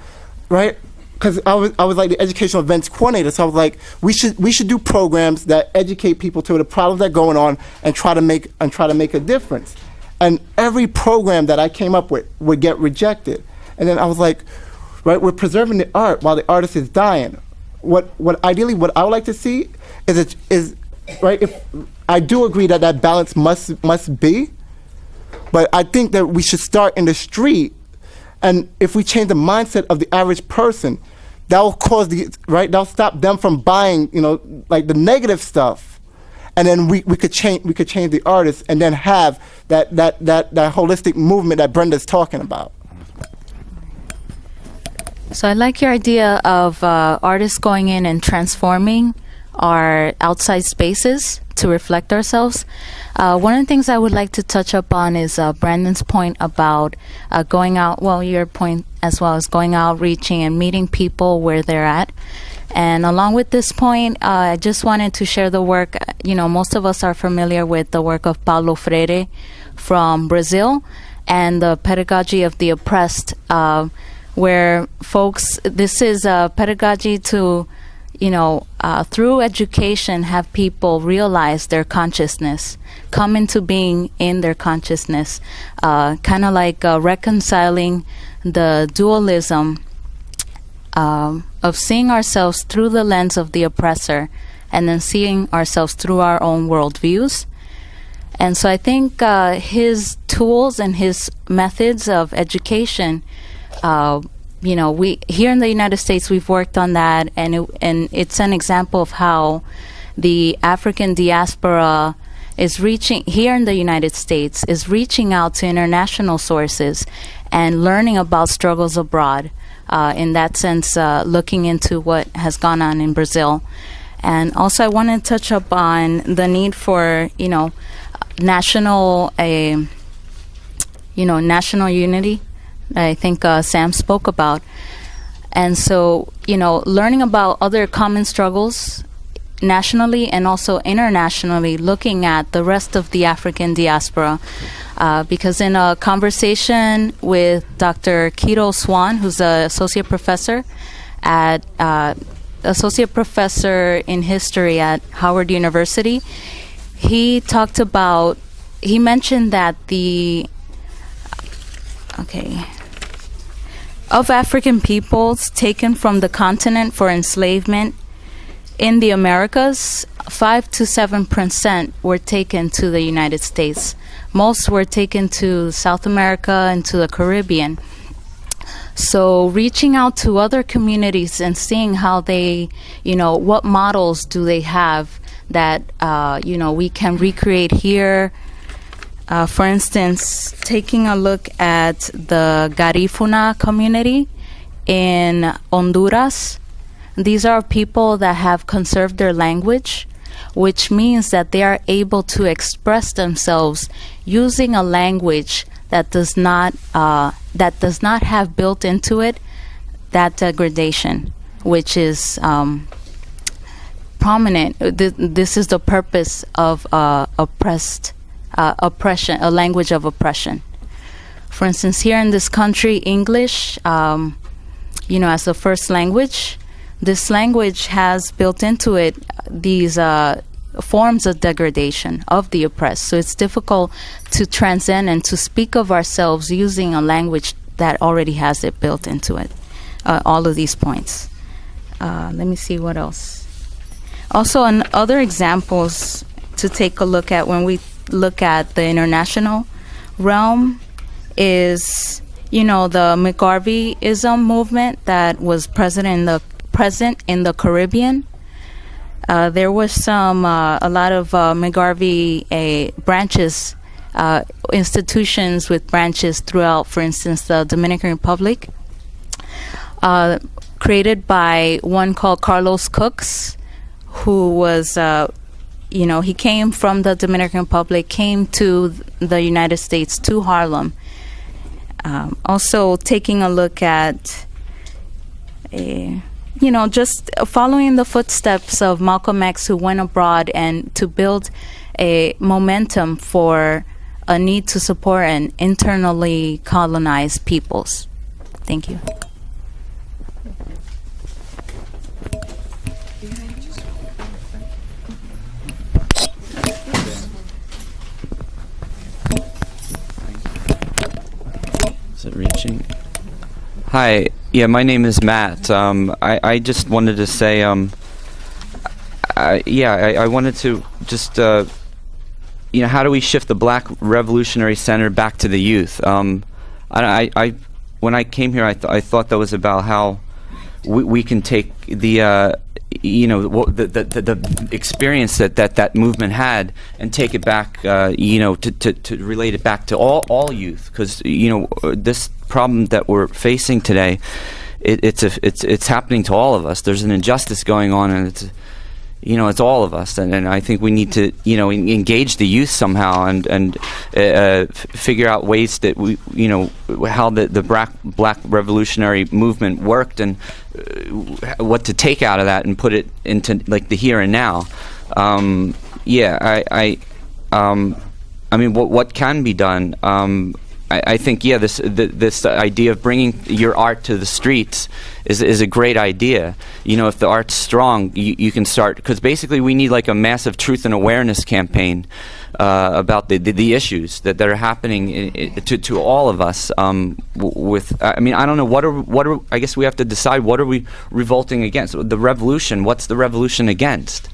right, because I was like the educational events coordinator, so I was like, we should do programs that educate people to the problems that are going on and try to make a difference. And every program that I came up with would get rejected. And then I was like, right, we're preserving the art while the artist is dying. What ideally what I would like to see is right. If I do agree that balance must be, but I think that we should start in the street. And if we change the mindset of the average person, that will cause that'll stop them from buying, like the negative stuff. And then we could change the artists, and then have that holistic movement that Brenda's talking about. So I like your idea of artists going in and transforming our outside spaces to reflect ourselves. One of the things I would like to touch up on is Brandon's point about going out, well, your point as well as going out, reaching and meeting people where they're at. And along with this point, I just wanted to share the work. Most of us are familiar with the work of Paulo Freire from Brazil and the pedagogy of the oppressed, where folks, this is a pedagogy to through education, have people realize their consciousness, come into being in their consciousness, kind of like reconciling the dualism of seeing ourselves through the lens of the oppressor, and then seeing ourselves through our own worldviews. And so I think his tools and his methods of education, we here in the United States, we've worked on that, and it's an example of how the African diaspora is reaching here in the United States, is reaching out to international sources and learning about struggles abroad. In that sense, looking into what has gone on in Brazil. And also, I want to touch up on the need for national unity. I think Sam spoke about. And so, learning about other common struggles nationally and also internationally, looking at the rest of the African diaspora. Because in a conversation with Dr. Kito Swan, who's an associate professor in history at Howard University, he mentioned that of African peoples taken from the continent for enslavement in the Americas, 5 to 7% were taken to the United States. Most were taken to South America and to the Caribbean. So reaching out to other communities and seeing how they, what models do they have that, we can recreate here. For instance, taking a look at the Garifuna community in Honduras. These are people that have conserved their language, which means that they are able to express themselves using a language that does not have built into it that degradation, which is prominent. This is the purpose of oppression, a language of oppression. For instance, here in this country, English, as the first language, this language has built into it these forms of degradation of the oppressed. So it's difficult to transcend and to speak of ourselves using a language that already has it built into it. All of these points. Let me see what else. Also, other examples to take a look at when we look at the international realm is, the McGarveyism movement that was present in the Caribbean. There was a lot of McGarvey branches, institutions with branches throughout, for instance, the Dominican Republic, created by one called Carlos Cooks, who was, he came from the Dominican Republic, came to the United States, to Harlem. Also taking a look at, just following the footsteps of Malcolm X, who went abroad and to build a momentum for a need to support and internally colonized peoples. Thank you. Is it reaching? Hi, yeah, my name is Matt. I just wanted to say, I wanted to just, how do we shift the Black Revolutionary Center back to the youth? When I came here, I thought that was about how we can take the the experience that movement had and take it back, to relate it back to all youth, because this problem that we're facing today, it's happening to all of us. There's an injustice going on, and it's all of us, and I think we need to engage the youth somehow and figure out ways that we how the Black Revolutionary movement worked and what to take out of that and put it into like the here and now. What can be done? I think this idea of bringing your art to the streets is a great idea. If the art's strong, you can start, because basically we need like a massive truth and awareness campaign about the issues that are happening to all of us. I don't know what are I guess we have to decide, what are we revolting against? The revolution. What's the revolution against?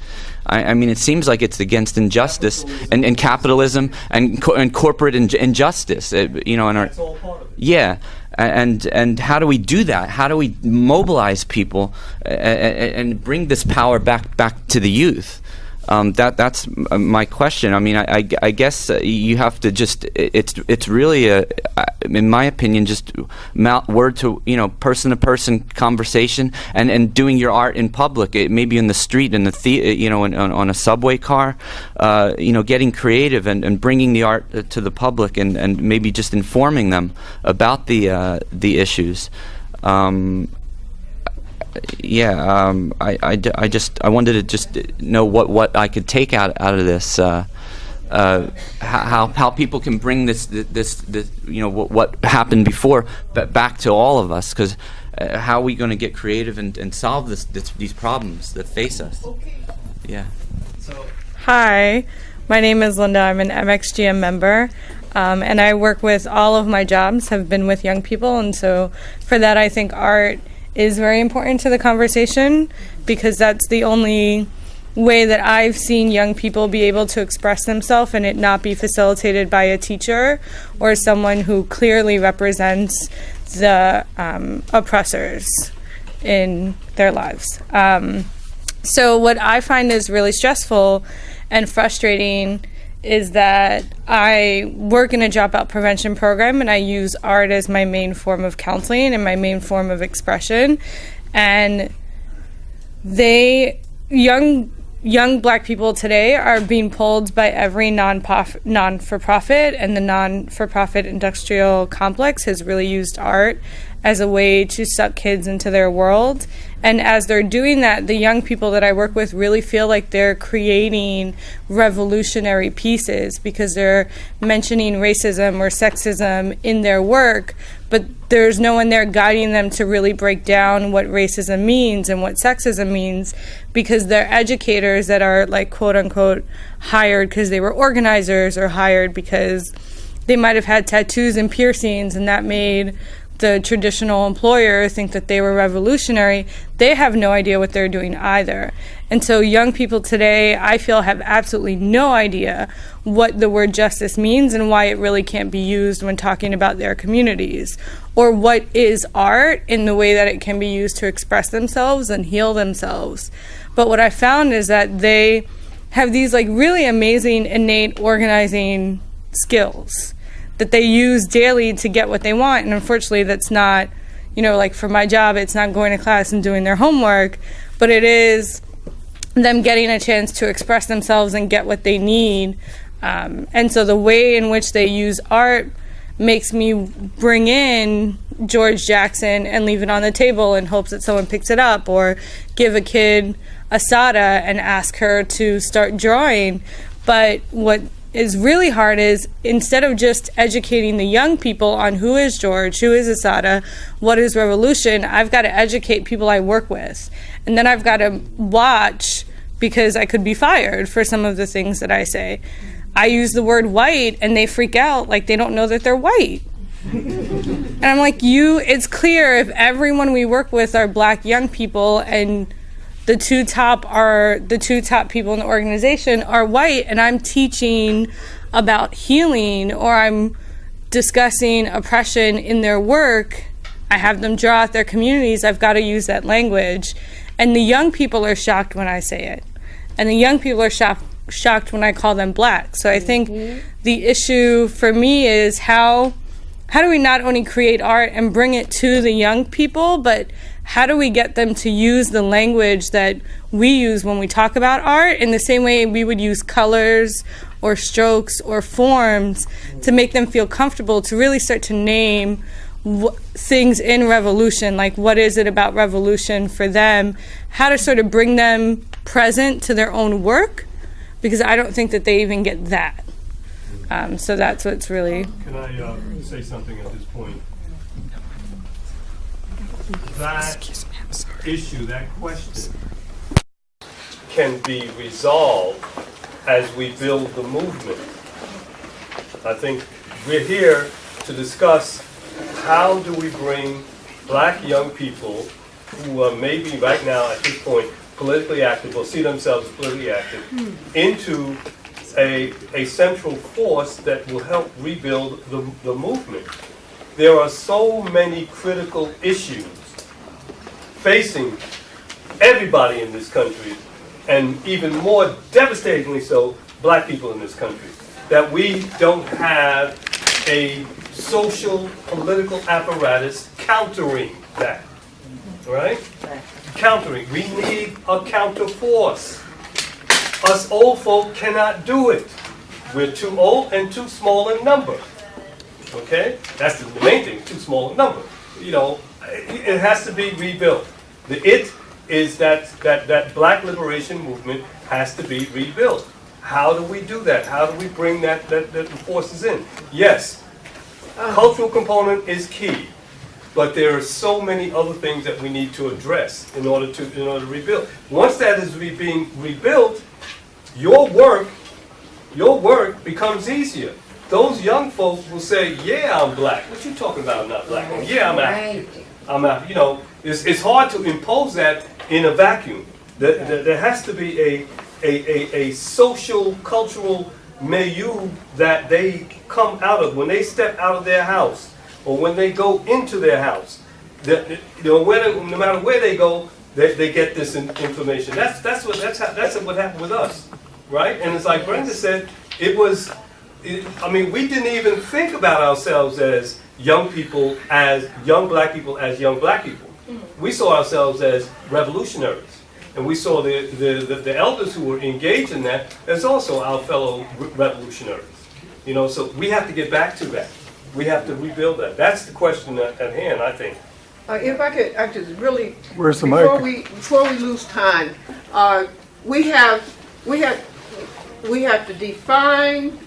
It seems like it's against injustice and capitalism and corporate injustice. And how do we do that? How do we mobilize people and bring this power back to the youth? That's my question. I guess you have to just. It's really in my opinion, just word to person to person conversation and doing your art in public. Maybe in the street, in the on a subway car. Getting creative and bringing the art to the public and maybe just informing them about the issues. I wanted to just know what I could take out of this, how people can bring this what happened before back to all of us, because how are we going to get creative and solve these problems that face us? Yeah. Hi, my name is Linda. I'm an MXGM member. And I work with, all of my jobs have been with young people, and so for that I think art is very important to the conversation, because that's the only way that I've seen young people be able to express themselves and it not be facilitated by a teacher or someone who clearly represents the oppressors in their lives. So what I find is really stressful and frustrating is that I work in a dropout prevention program and I use art as my main form of counseling and my main form of expression. And young young black people today are being pulled by every non-for-profit, and the non-for-profit industrial complex has really used art as a way to suck kids into their world. And as they're doing that, the young people that I work with really feel like they're creating revolutionary pieces because they're mentioning racism or sexism in their work, but there's no one there guiding them to really break down what racism means and what sexism means, because they're educators that are like quote unquote hired because they were organizers, or hired because they might have had tattoos and piercings and that made the traditional employer think that they were revolutionary. They have no idea what they're doing either. And so young people today, I feel, have absolutely no idea what the word justice means and why it really can't be used when talking about their communities, or what is art in the way that it can be used to express themselves and heal themselves. But what I found is that they have these like really amazing innate organizing skills that they use daily to get what they want. And unfortunately, that's not, like for my job, it's not going to class and doing their homework, but it is them getting a chance to express themselves and get what they need. And so the way in which they use art makes me bring in George Jackson and leave it on the table in hopes that someone picks it up, or give a kid Asada and ask her to start drawing. But what is really hard is, instead of just educating the young people on who is George, who is Asada, what is revolution, I've got to educate people I work with. And then I've got to watch, because I could be fired for some of the things that I say. I use the word white and they freak out like they don't know that they're white. And I'm like, it's clear if everyone we work with are black young people and the two top people in the organization are white, and I'm teaching about healing or I'm discussing oppression in their work, I have them draw out their communities, I've got to use that language. And the young people are shocked when I say it. And the young people are shocked when I call them black. So I think the issue for me is how do we not only create art and bring it to the young people, but how do we get them to use the language that we use when we talk about art in the same way we would use colors or strokes or forms to make them feel comfortable to really start to name things in revolution, like what is it about revolution for them, how to sort of bring them present to their own work, because I don't think that they even get that. So that's what's really... Can I say something at this point? That issue, that question, can be resolved as we build the movement. I think we're here to discuss how do we bring black young people who are maybe right now at this point politically active or see themselves as politically active into a central force that will help rebuild the movement. There are so many critical issues facing everybody in this country, and even more devastatingly so, black people in this country, that we don't have a social, political apparatus countering that, right? Countering. We need a counter force. Us old folk cannot do it. We're too old and too small in number. Okay? That's the main thing, too small in number. It has to be rebuilt. The it is that black liberation movement has to be rebuilt. How do we do that? How do we bring that forces in? Yes, cultural component is key, but there are so many other things that we need to address in order to rebuild. Once that is being rebuilt, your work becomes easier. Those young folks will say, "Yeah, I'm black." What you talking about? I'm not black. Oh, yeah, I'm African. I'm African. It's hard to impose that in a vacuum. There has to be a social, cultural milieu that they come out of when they step out of their house or when they go into their house. No matter where they go, they get this information. That's what happened with us, right? And it's like Brenda said, we didn't even think about ourselves as young people, as young black people, as young black people. We saw ourselves as revolutionaries. And we saw the elders who were engaged in that as also our fellow revolutionaries. You know, so we have to get back to that. We have to rebuild that. That's the question at hand, I think. If I could really, Where's the before mic? before we lose time, we have to define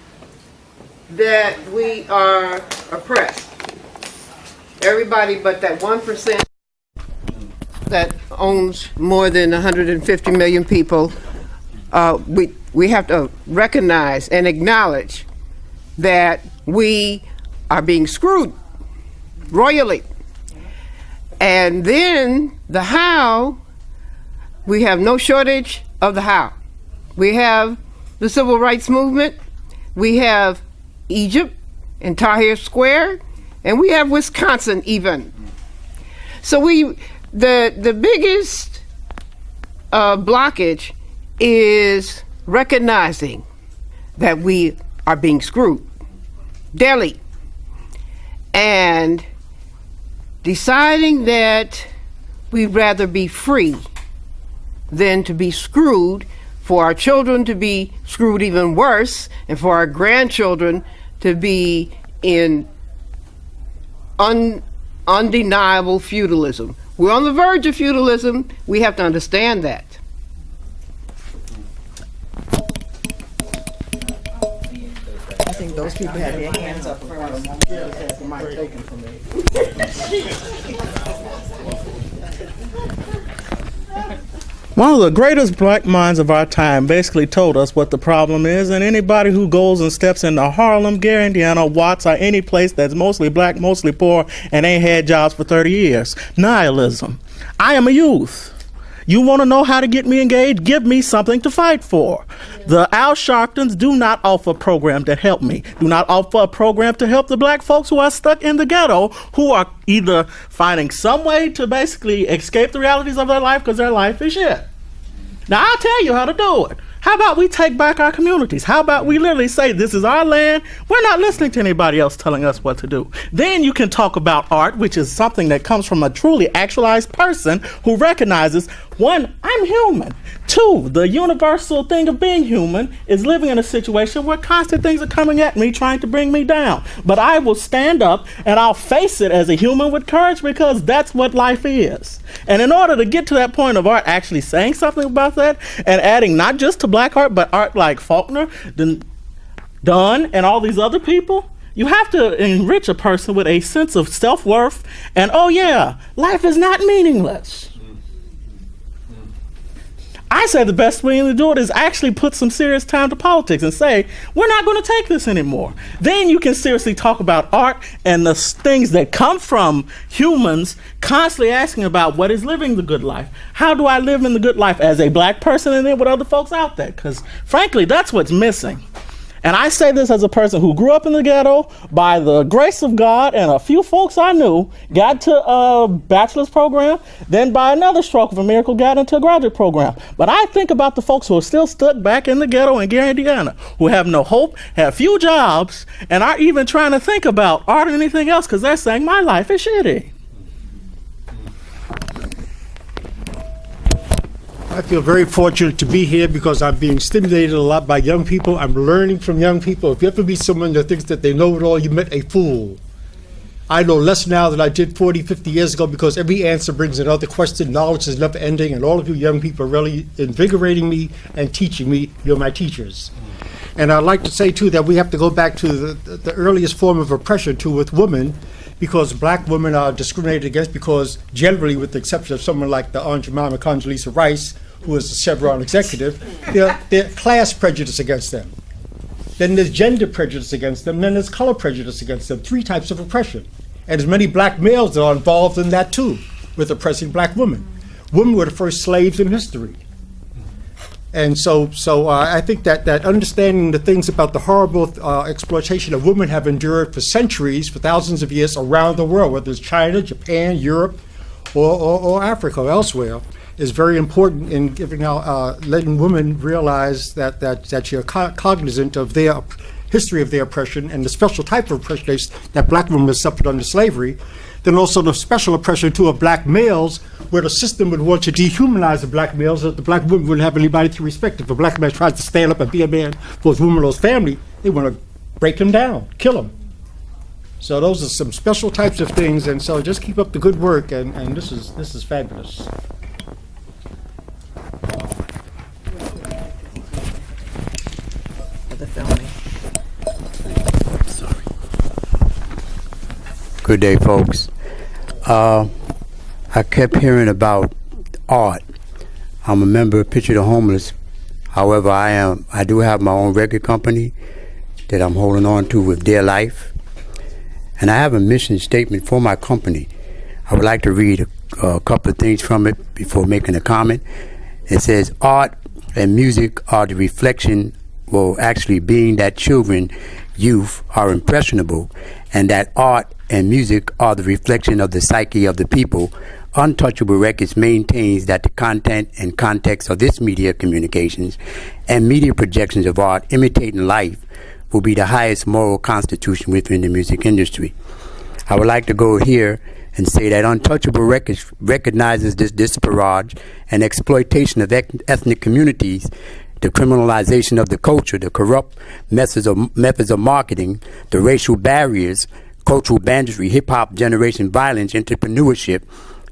that we are oppressed. Everybody but that 1% that owns more than 150 million people. We have to recognize and acknowledge that we are being screwed royally. And then the how, we have no shortage of the how. We have the civil rights movement, we have Egypt and Tahrir Square, and we have Wisconsin even. So the biggest blockage is recognizing that we are being screwed daily, and deciding that we'd rather be free than to be screwed, for our children to be screwed even worse, and for our grandchildren to be in undeniable feudalism. We're on the verge of feudalism. We have to understand that. I think those people had their hands up for us. The mic taken from me. One of the greatest black minds of our time basically told us what the problem is, and anybody who goes and steps into Harlem, Gary, Indiana, Watts, or any place that's mostly black, mostly poor, and ain't had jobs for 30 years. Nihilism. I am a youth. You want to know how to get me engaged? Give me something to fight for. The Al Sharptons do not offer a program that help me. Do not offer a program to help the black folks who are stuck in the ghetto, who are either finding some way to basically escape the realities of their life because their life is shit. Now, I'll tell you how to do it. How about we take back our communities? How about we literally say, this is our land. We're not listening to anybody else telling us what to do. Then you can talk about art, which is something that comes from a truly actualized person who recognizes, one, I'm human. Two, the universal thing of being human is living in a situation where constant things are coming at me, trying to bring me down. But I will stand up and I'll face it as a human with courage, because that's what life is. And in order to get to that point of art actually saying something about that, and adding not just to black art, but art like Faulkner, Dunn, and all these other people, you have to enrich a person with a sense of self-worth and, oh yeah, life is not meaningless. I say the best way to do it is actually put some serious time to politics and say, we're not going to take this anymore. Then you can seriously talk about art and the things that come from humans constantly asking about what is living the good life. How do I live in the good life as a black person and then with other folks out there? Because frankly, that's what's missing. And I say this as a person who grew up in the ghetto, by the grace of God and a few folks I knew, got to a bachelor's program, then by another stroke of a miracle got into a graduate program. But I think about the folks who are still stuck back in the ghetto in Gary, Indiana, who have no hope, have few jobs, and are even trying to think about art or anything else because they're saying my life is shitty. I feel very fortunate to be here because I'm being stimulated a lot by young people. I'm learning from young people. If you ever meet someone that thinks that they know it all, you met a fool. I know less now than I did 40, 50 years ago because every answer brings another question. Knowledge is never ending, and all of you young people are really invigorating me and teaching me. You're my teachers. And I'd like to say, too, that we have to go back to the earliest form of oppression, too, with women, because black women are discriminated against because generally, with the exception of someone like the Aunt Jemima Condoleezza Rice, who is a Chevron executive, there are class prejudice against them. Then there's gender prejudice against them, then there's color prejudice against them, 3 types of oppression. And as many black males are involved in that too, with oppressing black women. Women were the first slaves in history. And so I think that understanding the things about the horrible exploitation of women have endured for centuries, for thousands of years around the world, whether it's China, Japan, Europe, or Africa or elsewhere, is very important in giving letting women realize that you're cognizant of their history of their oppression and the special type of oppression that black women suffered under slavery, then also the special oppression too of black males, where the system would want to dehumanize the black males, that the black women wouldn't have anybody to respect. If a black man tries to stand up and be a man for his woman or his family, they want to break him down, kill him. So those are some special types of things, and so just keep up the good work, and this is fabulous. For the filming. Good day, folks. I kept hearing about art. I'm a member of Picture the Homeless. However, I do have my own record company that I'm holding on to with dear life. And I have a mission statement for my company. I would like to read a couple of things from it before making a comment. It says, art and music are the reflection, well, actually being that children, youth are impressionable, and that art and music are the reflection of the psyche of the people. Untouchable Records maintains that the content and context of this media communications and media projections of art imitating life will be the highest moral constitution within the music industry. I would like to go here and say that Untouchable Records recognizes this disparage and exploitation of ethnic communities, the criminalization of the culture, the corrupt methods of marketing, the racial barriers, cultural banditry, hip-hop generation violence, entrepreneurship,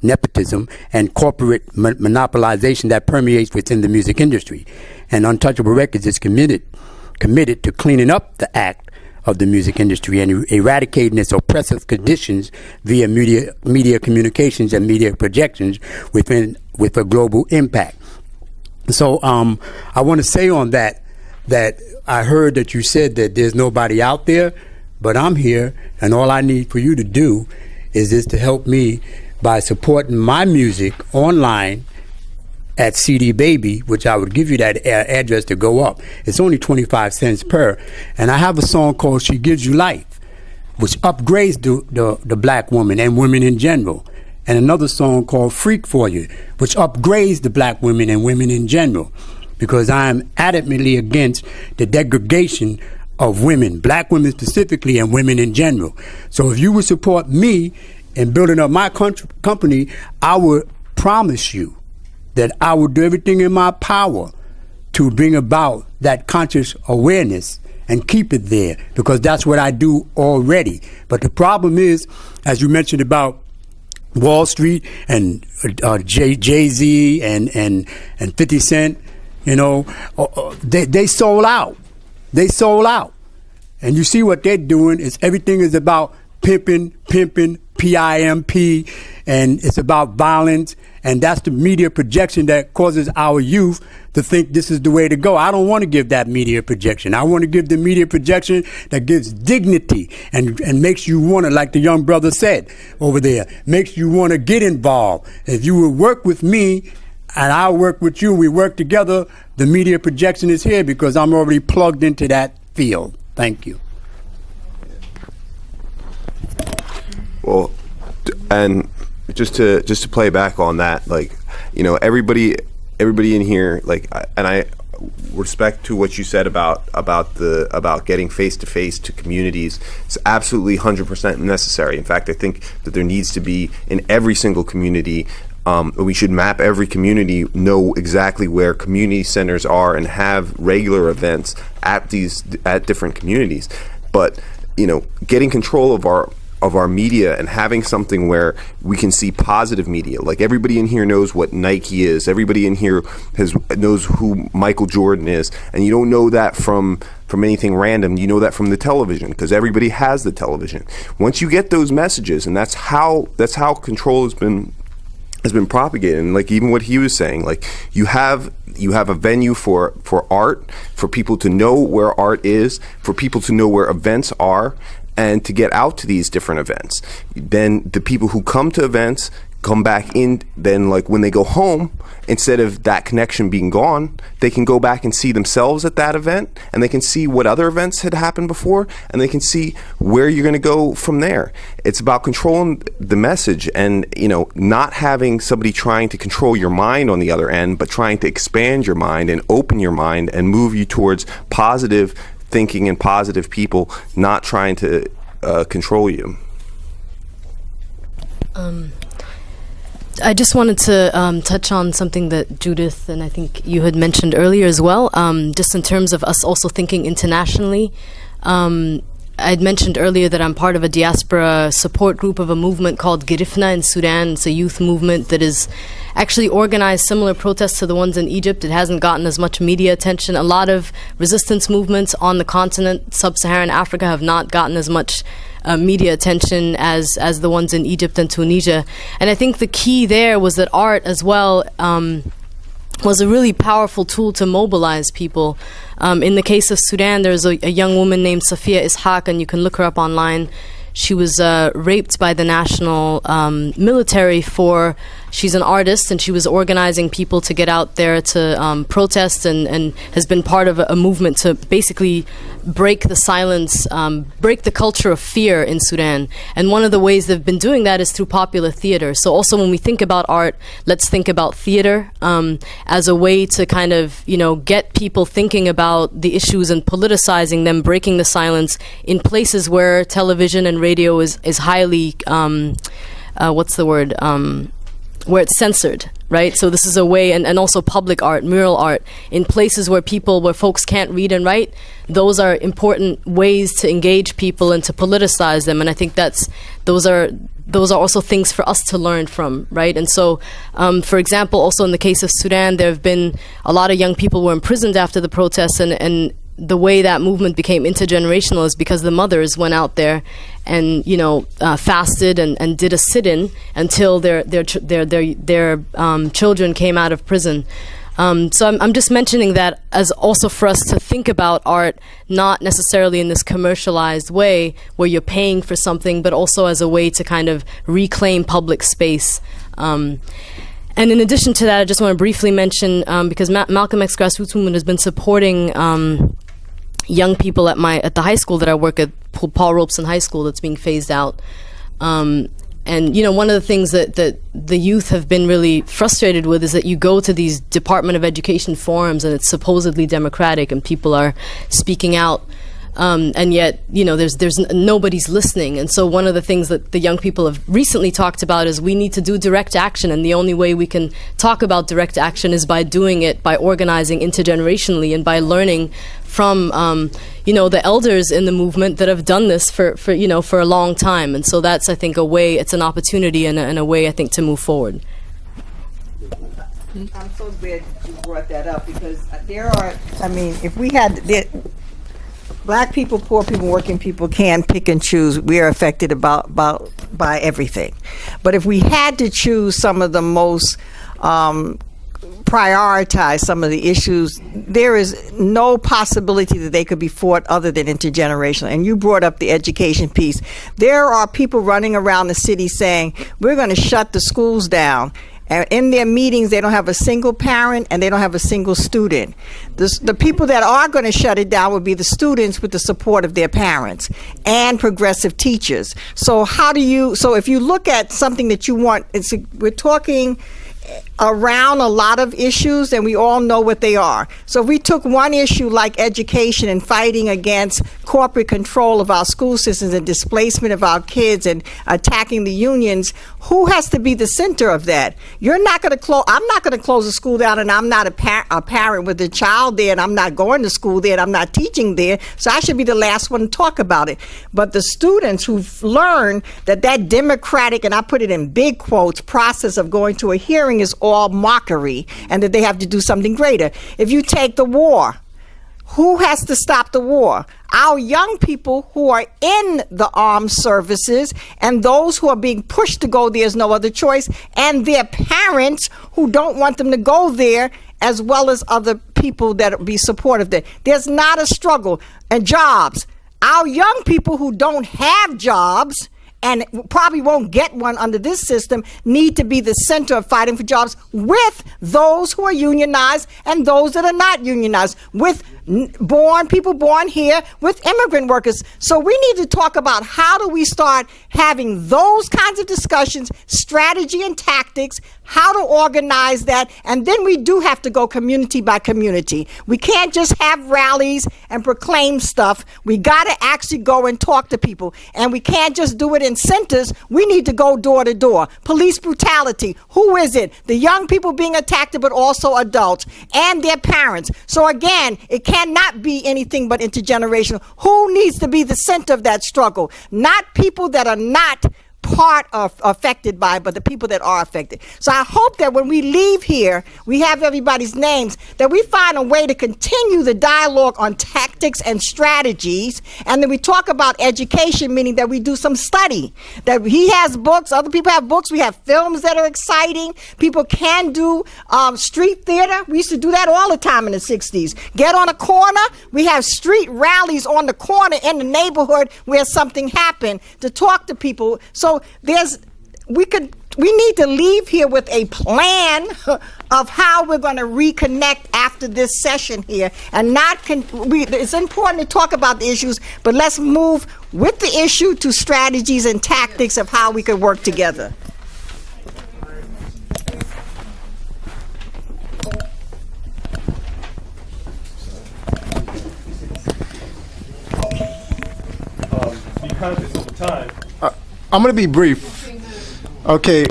nepotism, and corporate monopolization that permeates within the music industry. And Untouchable Records is committed to cleaning up the act of the music industry and eradicating its oppressive conditions via media communications and media projections with a global impact. So I want to say on that I heard that you said that there's nobody out there, but I'm here, and all I need for you to do is just to help me by supporting my music online at CD Baby, which I would give you that address to go up. It's only 25 cents per. And I have a song called She Gives You Life, which upgrades the black woman and women in general. And another song called Freak For You, which upgrades the black women and women in general. Because I am adamantly against the degradation of women, black women specifically, and women in general. So if you would support me in building up my company, I would promise you that I will do everything in my power to bring about that conscious awareness and keep it there, because that's what I do already. But the problem is, as you mentioned about Wall Street and Jay-Z and 50 Cent, you know, they sold out. They sold out. And you see what they're doing is everything is about pimping, PIMP, and it's about violence, and that's the media projection that causes our youth to think this is the way to go. I don't want to give that media projection. I want to give the media projection that gives dignity and makes you want to, like the young brother said over there, makes you want to get involved. If you would work with me and I'll work with you, we work together, the media projection is here because I'm already plugged into that field. Thank you. Well, and just to play back on that, like, you know, everybody in here, like, and I respect to what you said about getting face to face to communities. It's absolutely 100% necessary. In fact, I think that there needs to be in every single community. We should map every community, know exactly where community centers are, and have regular events at different communities. But, you know, getting control of our media and having something where we can see positive media. Like, everybody in here knows what Nike is. Everybody in here knows who Michael Jordan is, and you don't know that from anything random. You know that from the television, because everybody has the television. Once you get those messages, and that's how control has been propagated. And like even what he was saying, like you have a venue for art, for people to know where art is, for people to know where events are, and to get out to these different events. Then the people who come to events come back in, then like when they go home, instead of that connection being gone, they can go back and see themselves at that event, and they can see what other events had happened before, and they can see where you're going to go from there. It's about controlling the message, and, you know, not having somebody trying to control your mind on the other end, but trying to expand your mind and open your mind and move you towards positive thinking and positive people, not trying to control you. I just wanted to touch on something that Judith and I think you had mentioned earlier as well, just in terms of us also thinking internationally. I'd mentioned earlier that I'm part of a diaspora support group of a movement called Girifna in Sudan. It's a youth movement that is actually organized similar protests to the ones in Egypt. It hasn't gotten as much media attention. A lot of resistance movements on the continent, sub-Saharan Africa, have not gotten as much media attention as the ones in Egypt and Tunisia. And I think the key there was that art as well was a really powerful tool to mobilize people. In the case of Sudan, there's a young woman named Safia Ishaq, and you can look her up online. She was raped by the national military she's an artist, and she was organizing people to get out there to protest and has been part of a movement to basically break the silence, break the culture of fear in Sudan. And one of the ways they've been doing that is through popular theater. So also when we think about art, let's think about theater as a way to kind of, get people thinking about the issues and politicizing them, breaking the silence in places where television and radio is highly, where it's censored, right? So this is a way, and also public art, mural art, in places where folks can't read and write. Those are important ways to engage people and to politicize them. And I think those are also things for us to learn from, right? And so, for example, also in the case of Sudan, there have been a lot of young people who were imprisoned after the protests, and the way that movement became intergenerational is because the mothers went out there and fasted and did a sit-in until their children came out of prison. So I'm just mentioning that as also for us to think about art, not necessarily in this commercialized way where you're paying for something, but also as a way to kind of reclaim public space. And in addition to that, I just want to briefly mention, because Malcolm X Grassroots Movement has been supporting young people at the high school that I work at, Paul Robeson High School, that's being phased out. And one of the things that the youth have been really frustrated with is that you go to these Department of Education forums and it's supposedly democratic and people are speaking out, and yet there's nobody's listening. And so one of the things that the young people have recently talked about is we need to do direct action, and the only way we can talk about direct action is by doing it, by organizing intergenerationally and by learning from the elders in the movement that have done this for a long time. And so that's, I think, a way, it's an opportunity and a way, I think, to move forward. I'm so glad you brought that up, because if we had Black people, poor people, working people can pick and choose. We are affected by everything. But if we had to choose some of the most prioritize some of the issues, there is no possibility that they could be fought other than intergenerational. And you brought up the education piece. There are people running around the city saying, we're going to shut the schools down. And in their meetings, they don't have a single parent and they don't have a single student. The people that are going to shut it down would be the students with the support of their parents and progressive teachers. So if you look at something that you want, we're talking around a lot of issues, and we all know what they are. So if we took one issue like education and fighting against corporate control of our school systems and displacement of our kids and attacking the unions, who has to be the center of that? I'm not going to close a school down, and I'm not a parent with a child there, and I'm not going to school there, and I'm not teaching there, so I should be the last one to talk about it. But the students who've learned that democratic, and I put it in big quotes, process of going to a hearing is all mockery, and that they have to do something greater. If you take the war, who has to stop the war? Our young people who are in the armed services and those who are being pushed to go there, there's no other choice, and their parents who don't want them to go there, as well as other people that be supportive there. There's not a struggle. And jobs. Our young people who don't have jobs and probably won't get one under this system need to be the center of fighting for jobs with those who are unionized and those that are not unionized, with people born here with immigrant workers. So we need to talk about how do we start having those kinds of discussions, strategy and tactics, how to organize that, and then we do have to go community by community. We can't just have rallies and proclaim stuff. We got to actually go and talk to people, and we can't just do it in centers. We need to go door to door. Police brutality, who is it? The young people being attacked, but also adults and their parents. So again, it cannot be anything but intergenerational. Who needs to be the center of that struggle? Not people that are not part of affected by, but the people that are affected. So I hope that when we leave here, we have everybody's names, that we find a way to continue the dialogue on tactics and strategies, and then we talk about education, meaning that we do some study, that he has books, other people have books, we have films that are exciting, people can do street theater. We used to do that all the time in the 60s. Get on a corner, we have street rallies on the corner in the neighborhood where something happened to talk to people. So we need to leave here with a plan of how we're going to reconnect after this session here, and it's important to talk about the issues, but let's move with the issue to strategies and tactics of how we could work together. Be conscious over time. I'm going to be brief. Okay,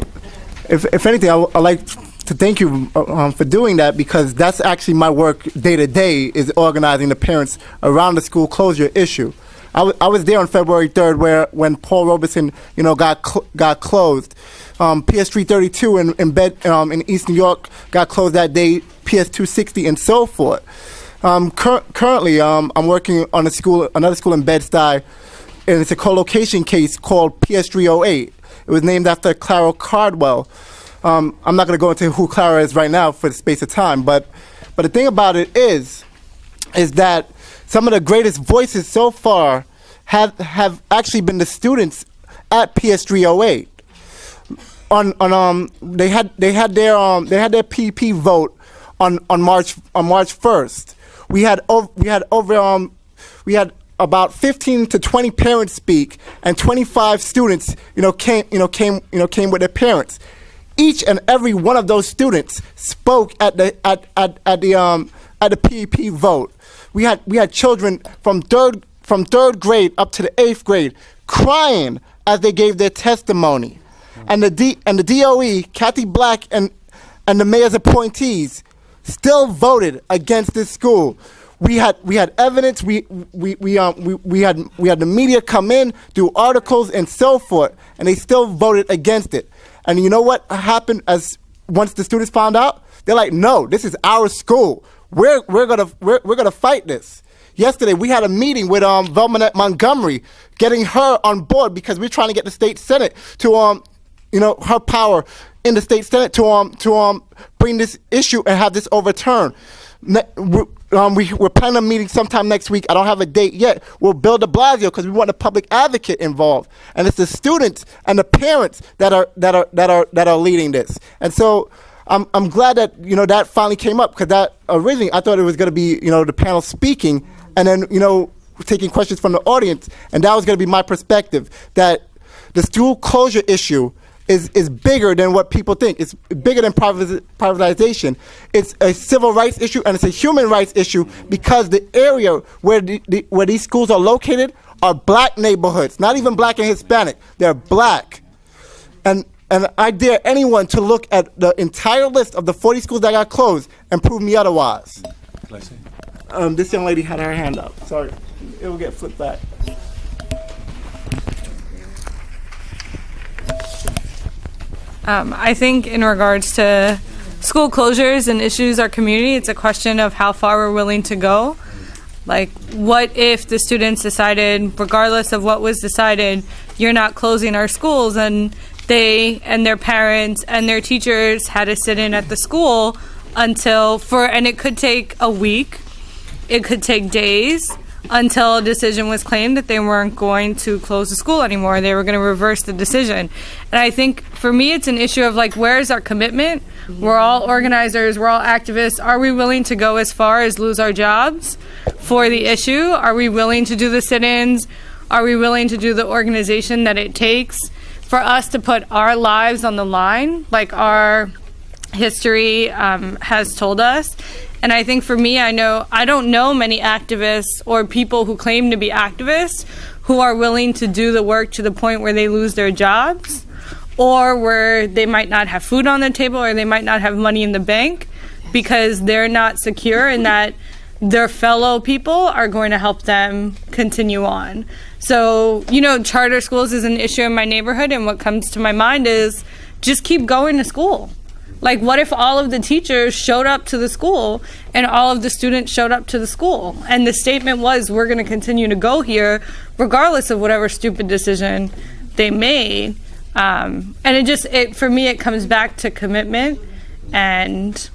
if anything, I'd like to thank you for doing that, because that's actually my work day to day, is organizing the parents around the school closure issue. I was there on February 3rd when Paul Robeson, got closed. PS 332 in East New York got closed that day, PS 260 and so forth. Currently, I'm working on another school in Bed-Stuy, and it's a co-location case called PS 308. It was named after Clara Cardwell. I'm not going to go into who Clara is right now for the space of time, but the thing about it is that some of the greatest voices so far have actually been the students at PS 308. They had their PP vote on March 1st. We had about 15 to 20 parents speak, and 25 students, came with their parents. Each and every one of those students spoke at the PEP vote. We had children from third grade up to the 8th grade crying as they gave their testimony, and the DOE, Kathy Black, and the mayor's appointees still voted against this school. We had evidence. We had the media come in, do articles and so forth, and they still voted against it. And you know what happened once the students found out? They're like, no, this is our school. We're gonna fight this. Yesterday we had a meeting with Velma Montgomery, getting her on board because we're trying to get the state senate to her power in the state senate to bring this issue and have this overturned. We're planning a meeting sometime next week. I don't have a date yet. We'll build a Blasio because we want a public advocate involved, and it's the students and the parents that are leading this. And so I'm glad that that finally came up, because that originally I thought it was going to be the panel speaking and then taking questions from the audience, and that was going to be my perspective, that the school closure issue is bigger than what people think. It's bigger than privatization. It's a civil rights issue, and it's a human rights issue, because the area where these schools are located are black neighborhoods, not even black and Hispanic. They're black. And I dare anyone to look at the entire list of the 40 schools that got closed and prove me otherwise. This young lady had her hand up. Sorry, it will get flipped back. I think in regards to school closures and issues our community, it's a question of how far we're willing to go. Like, what if the students decided, regardless of what was decided, you're not closing our schools, and they and their parents and their teachers had to sit in at the school and it could take a week, it could take days, until a decision was claimed that they weren't going to close the school anymore. They were going to reverse the decision. And I think for me, it's an issue of like, where's our commitment? We're all organizers, we're all activists. Are we willing to go as far as lose our jobs for the issue? Are we willing to do the sit-ins? Are we willing to do the organization that it takes for us to put our lives on the line, like our history has told us? And I think for me, I don't know many activists or people who claim to be activists who are willing to do the work to the point where they lose their jobs, or where they might not have food on their table, or they might not have money in the bank because they're not secure in that their fellow people are going to help them continue on. So, charter schools is an issue in my neighborhood, and what comes to my mind is just keep going to school. Like, what if all of the teachers showed up to the school and all of the students showed up to the school? And the statement was, we're going to continue to go here regardless of whatever stupid decision they made. And for me, it comes back to commitment and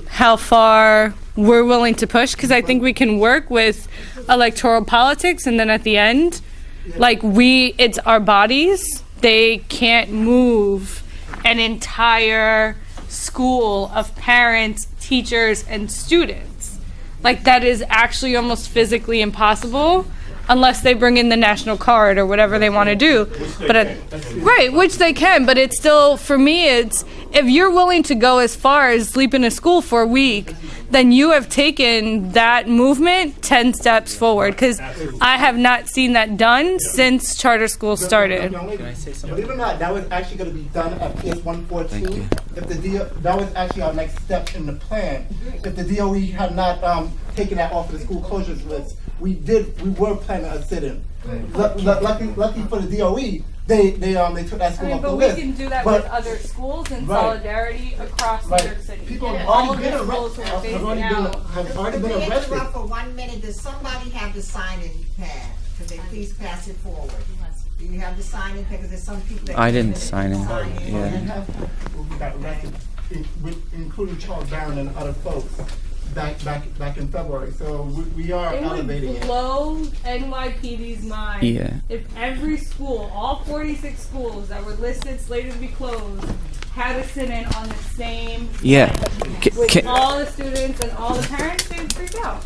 how far we're willing to push, because I think we can work with electoral politics, and then at the end, it's our bodies. They can't move an entire school of parents, teachers, and students. Like, that is actually almost physically impossible unless they bring in the National Guard or whatever they want to do. Which they can, but it's still, for me, it's, if you're willing to go as far as sleep in a school for a week, then you have taken that movement 10 steps forward, because I have not seen that done since charter school started. Believe it or not, that was actually going to be done at PS 114. That was actually our next step in the plan. If the DOE had not taken that off of the school closures list, we were planning a sit-in. Lucky for the DOE, they took that school off the list. But we can do that with other schools in solidarity across New York City. People have already been arrested. For 1 minute, does somebody have the sign-in pad? Could they please pass it forward? Do you have the sign-in pad? Because there's some people that I didn't sign in. Yeah. We got arrested, including Charles Barron and other folks. Back in February, so we are elevating it. It would blow NYPD's mind if every school, all 46 schools that were listed, slated to be closed, had a sit-in on the same night. With all the students and all the parents, they'd freak out.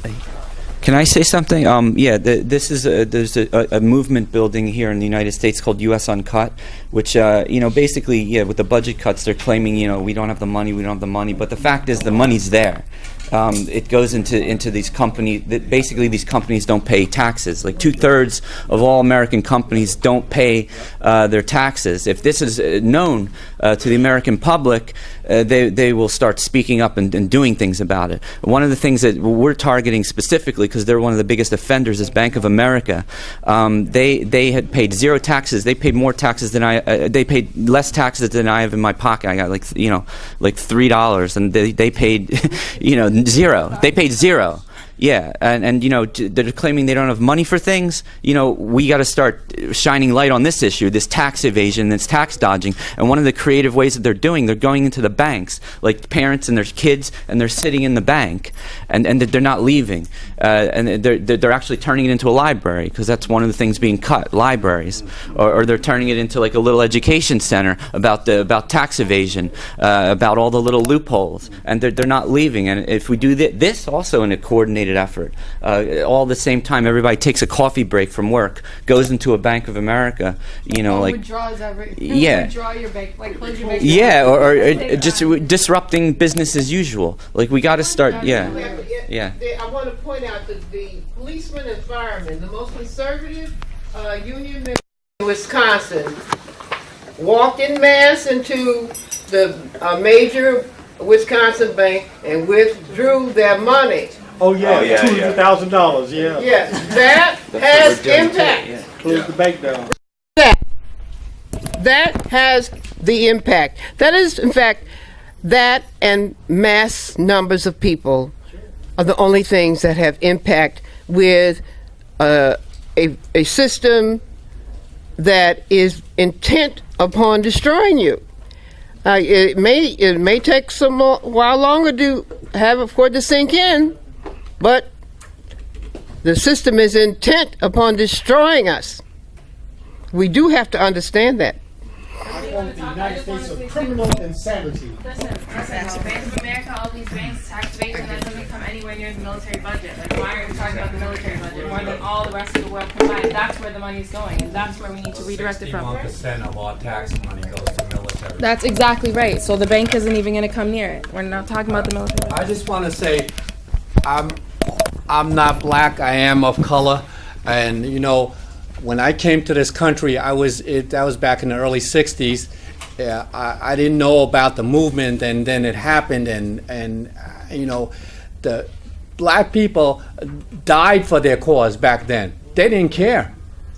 Can I say something? This is there's a movement building here in the United States called U.S. Uncut, which basically with the budget cuts, they're claiming we don't have the money, but the fact is the money's there. It goes into these companies. Basically, these companies don't pay taxes. Like 2/3 of all American companies don't pay their taxes. If this is known to the American public, they will start speaking up and doing things about it. One of the things that we're targeting specifically, because they're one of the biggest offenders, is Bank of America. They had paid zero taxes. They paid more taxes than they paid less taxes than I have in my pocket. I got like $3, and they paid zero. They paid zero. Yeah, and they're claiming they don't have money for things. We got to start shining light on this issue, this tax evasion, this tax dodging. And one of the creative ways that they're going into the banks, like parents and their kids, and they're sitting in the bank, and they're not leaving. And they're actually turning it into a library, because that's one of the things being cut, libraries. Or they're turning it into like a little education center about tax evasion, about all the little loopholes. And they're not leaving. And if we do this also in a coordinated effort, all at the same time, everybody takes a coffee break from work, goes into a Bank of America, withdraws everything. Withdraw your bank, close your bank. Yeah, or just disrupting business as usual. Like, we got to start. I want to point out that the policemen and firemen, the most conservative union members in Wisconsin, walked in mass into the major Wisconsin bank and withdrew their money. Oh yeah, $200,000. Yeah. Yes, that has impact. Close the bank down. That has the impact. That is, in fact, that and mass numbers of people are the only things that have impact with a system that is intent upon destroying you. It may take some while longer to have it for it to sink in, but The system is intent upon destroying us. We do have to understand that. I call it the United States of criminal insanity. Listen, Bank of America, all these banks, tax evasion, that doesn't come anywhere near the military budget. Like, why are we talking about the military budget more than all the rest of the world combined? That's where the money's going, and that's where we need to redirect it from. 61% of our tax money goes to military. That's exactly right. So the bank isn't even going to come near it. We're not talking about the military budget. I just want to say, I'm not black. I am of color, and you know, when I came to this country, that was back in the early '60s. I didn't know about the movement, and then it happened, and you know, the black people died for their cause back then. They didn't care.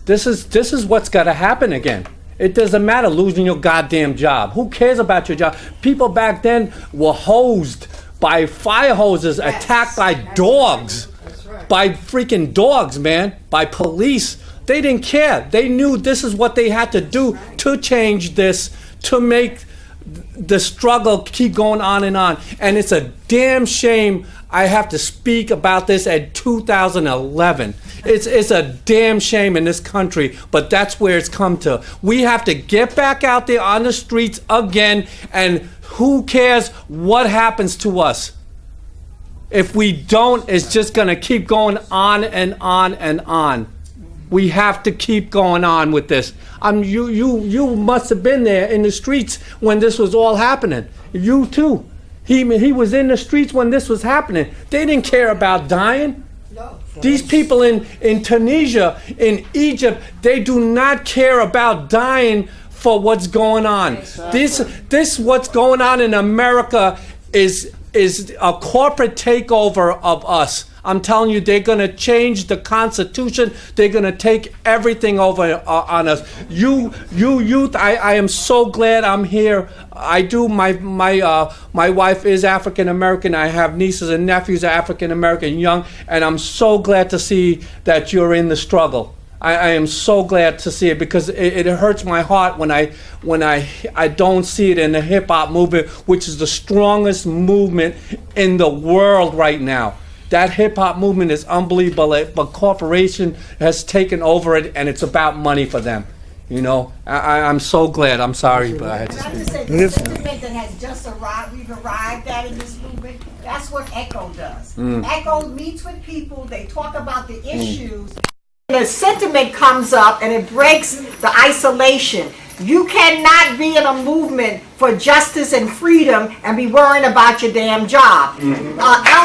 This is what's got to happen again. It doesn't matter losing your goddamn job. Who cares about your job? People back then were hosed by fire hoses, attacked by dogs, by freaking dogs, man, by police. They didn't care. They knew this is what they had to do to change this, to make the struggle keep going on. And it's a damn shame I have to speak about this at 2011. It's a damn shame in this country, but that's where it's come to. We have to get back out there on the streets again, and who cares what happens to us? If we don't, it's just going to keep going on and on and on. We have to keep going on with this. You must have been there in the streets when this was all happening. You too. He was in the streets when this was happening. They didn't care about dying. These people in Tunisia, in Egypt, they do not care about dying for what's going on. This what's going on in America is a corporate takeover of us. I'm telling you, they're going to change the Constitution. They're going to take everything over on us. You youth, I am so glad I'm here. I do. My wife is African American. I have nieces and nephews African American, young, and I'm so glad to see that you're in the struggle. I am so glad to see it, because it hurts my heart when I don't see it in the hip hop movement, which is the strongest movement in the world right now. That hip hop movement is unbelievable, but corporation has taken over it, and it's about money for them. You know, I'm so glad. I'm sorry, but I had to speak. The sentiment that has just arrived, we've arrived at in this movement, that's what ECHO does. ECHO meets with people, they talk about the issues. The sentiment comes up and it breaks the isolation. You cannot be in a movement for justice and freedom and be worrying about your damn job. Ella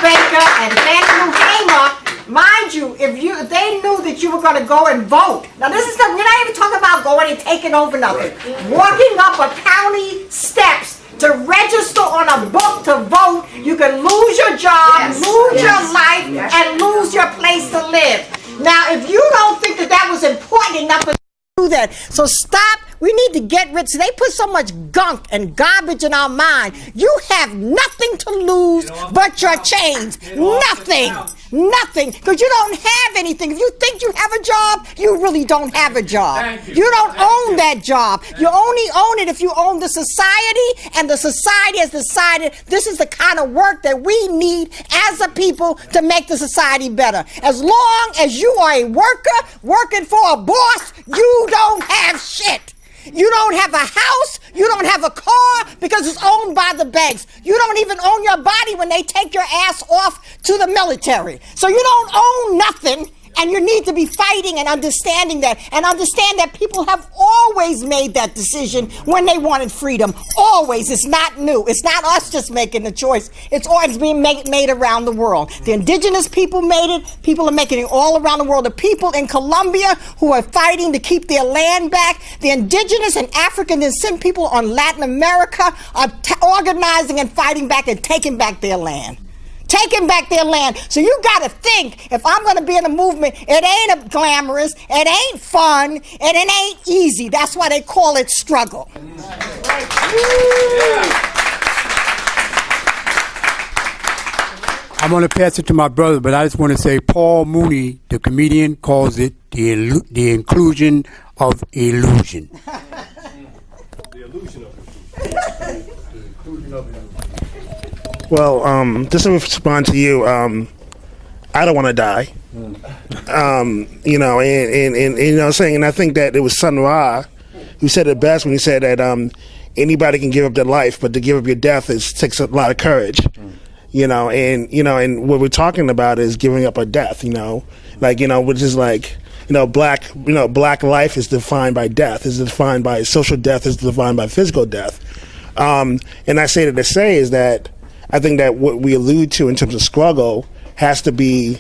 Baker and Fannie Hamer, mind you, if they knew that you were going to go and vote. Now we're not even talking about going and taking over nothing. Walking up a county steps to register on a book to vote, you can lose your job, lose your life, and lose your place to live. Now, if you don't think that was important enough to do that, so stop. We need to get rid. So they put so much gunk and garbage in our mind. You have nothing to lose but your chains. Nothing. Nothing. Because you don't have anything. If you think you have a job, you really don't have a job. You don't own that job. You only own it if you own the society, and the society has decided this is the kind of work that we need as a people to make the society better. As long as you are a worker working for a boss, you don't have shit. You don't have a house, you don't have a car because it's owned by the banks. You don't even own your body when they take your ass off to the military. So you don't own nothing, and you need to be fighting and understanding that, and understand that people have always made that decision when they wanted freedom. Always. It's not new. It's not us just making the choice. It's always being made around the world. The indigenous people made it. People are making it all around the world. The people in Colombia who are fighting to keep their land back. The indigenous and African descent people on Latin America are organizing and fighting back and taking back their land. Taking back their land. So you got to think, if I'm going to be in a movement, it ain't glamorous, it ain't fun, and it ain't easy. That's why they call it struggle. I'm going to pass it to my brother, but I just want to say Paul Mooney, the comedian, calls it the inclusion of illusion. The illusion of Well, just to respond to you, I don't want to die. You know, and you know what I'm saying? And I think that it was Sun Ra who said it best when he said that anybody can give up their life, but to give up your death takes a lot of courage. You know, and what we're talking about is giving up a death, you know, like, you know, which is like, black life is defined by death, is defined by social death, is defined by physical death. And I say that to say is that I think that what we allude to in terms of struggle has to be,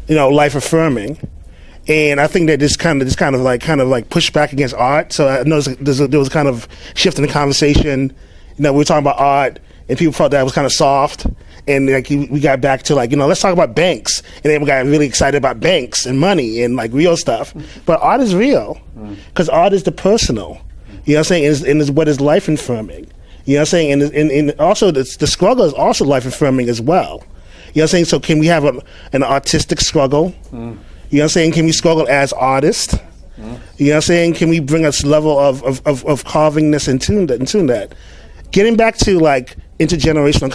life affirming. And I think that this kind of like push back against art. So I noticed there was kind of shift in the conversation. We were talking about art, and people felt that was kind of soft. And like we got back to like, let's talk about banks. And then we got really excited about banks and money and like real stuff. But art is real, because art is the personal. You know what I'm saying? And is what is life affirming. You know what I'm saying? And also the struggle is also life affirming as well. You know what I'm saying? So can we have an artistic struggle? You know what I'm saying? Can we struggle as artists? You know what I'm saying? Can we bring us level of carvingness and tune that? Getting back to like intergenerational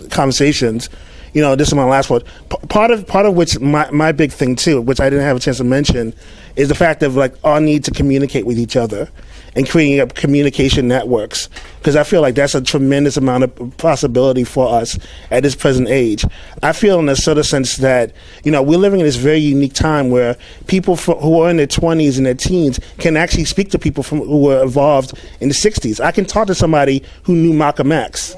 conversations, this is my last word. Part of which my big thing too, which I didn't have a chance to mention, is the fact of like our need to communicate with each other and creating up communication networks, because I feel like that's a tremendous amount of possibility for us at this present age. I feel in a sort of sense that, we're living in this very unique time where people who are in their 20s and their teens can actually speak to people who were involved in the 60s. I can talk to somebody who knew Malcolm X.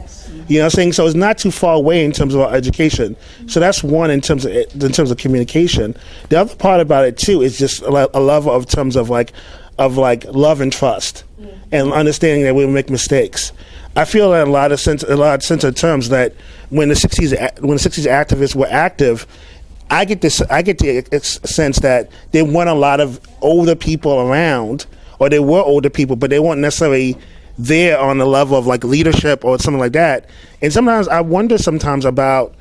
You know what I'm saying? So it's not too far away in terms of our education. So that's one in terms of communication. The other part about it too is just a level of terms of love and trust, and understanding that we'll make mistakes. I feel that a lot of sense of terms that when the 60s activists were active, I get the sense that they weren't a lot of older people around, or they were older people, but they weren't necessarily there on the level of like leadership or something like that. And sometimes I wonder about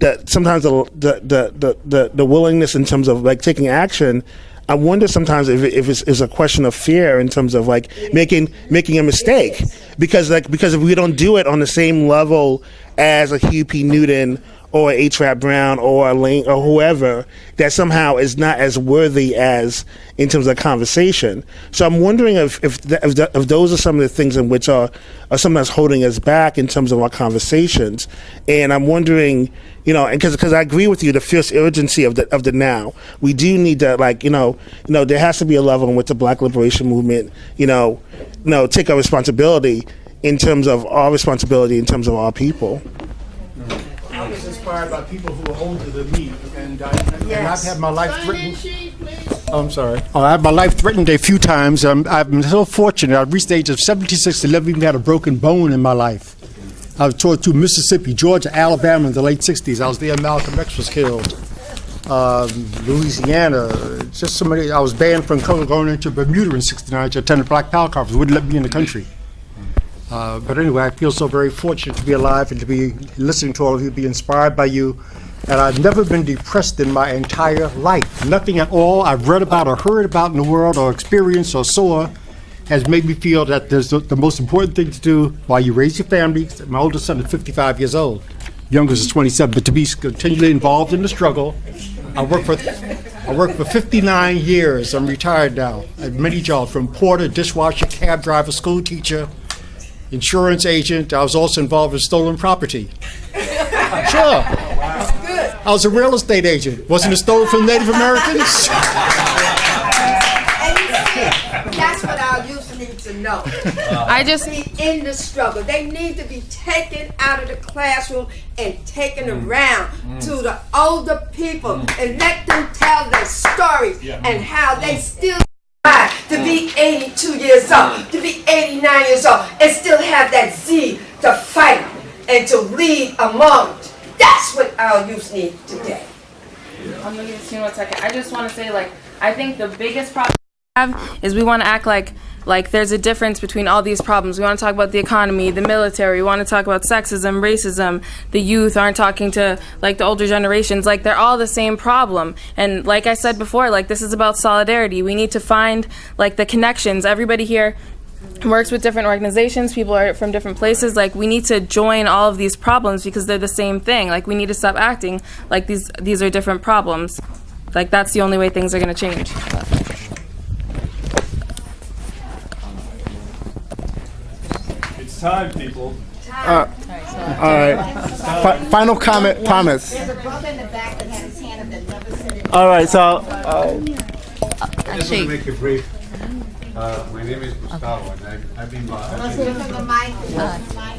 that. Sometimes the willingness in terms of like taking action. I wonder sometimes if it's a question of fear in terms of like making a mistake, because if we don't do it on the same level as a Hugh P. Newton or A. Brown or a Lane or whoever, that somehow is not as worthy as in terms of conversation. So I'm wondering if those are some of the things in which are sometimes holding us back in terms of our conversations. And I'm wondering, and because I agree with you, the fierce urgency of the now. We do need to there has to be a level in which the Black liberation movement, take our responsibility in terms of our people. I was inspired by people who are older than me, and I've had my life threatened. Oh, I'm sorry. I had my life threatened a few times. I've been so fortunate. I've reached the age of 76 to never even had a broken bone in my life. I was toured through Mississippi, Georgia, Alabama in the late 60s. I was there. Malcolm X was killed. Louisiana, just so many. I was banned from going into Bermuda in '69 to attend a Black Power conference. Wouldn't let me in the country. But anyway, I feel so very fortunate to be alive and to be listening to all of you, be inspired by you. And I've never been depressed in my entire life. Nothing at all I've read about or heard about in the world or experienced or saw has made me feel that there's the most important thing to do while you raise your family. My oldest son is 55 years old. Youngest is 27, but to be continually involved in the struggle. I worked for 59 years. I'm retired now. I had many jobs, from porter, dishwasher, cab driver, school teacher, insurance agent. I was also involved in stolen property. Sure. I was a real estate agent. Wasn't it stolen from Native Americans? That's what our youth need to know. Be in the struggle. They need to be taken out of the classroom and taken around to the older people and let them tell their stories and how they still to be 82 years old, to be 89 years old, and still have that zeal to fight and to lead among. That's what our youth need today. I'm gonna give you 1 second. I just want to say, I think the biggest problem we have is we want to act like there's a difference between all these problems. We want to talk about the economy, the military. We want to talk about sexism, racism. The youth aren't talking to the older generations. They're all the same problem. And like I said before, this is about solidarity. We need to find the connections. Everybody here works with different organizations. People are from different places. Like, we need to join all of these problems because they're the same thing. Like, we need to stop acting like these are different problems. Like, that's the only way things are going to change. It's time, people. All right. Final comment, Thomas. There's a brother in the back that had his hand up that never said it. All right, so. I just want to make it brief. My name is Gustavo, and I've been. Let's give him the mic.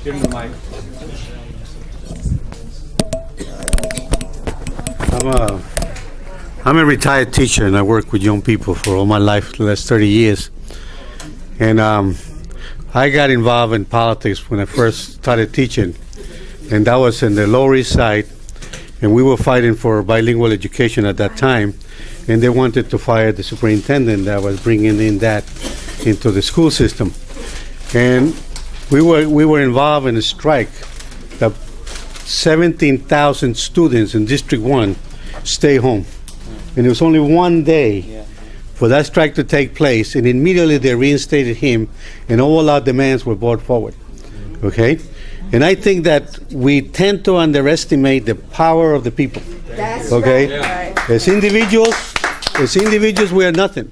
Give him the mic. I'm a retired teacher, and I work with young people for all my life, the last 30 years. And I got involved in politics when I first started teaching, and that was in the Lower East Side, and we were fighting for bilingual education at that time, and they wanted to fire the superintendent that was bringing in that into the school system. And we were involved in a strike that 17,000 students in District 1 stay home. And it was only one day for that strike to take place, and immediately they reinstated him, and all our demands were brought forward. Okay? And I think that we tend to underestimate the power of the people. That's okay? right. As individuals, we are nothing.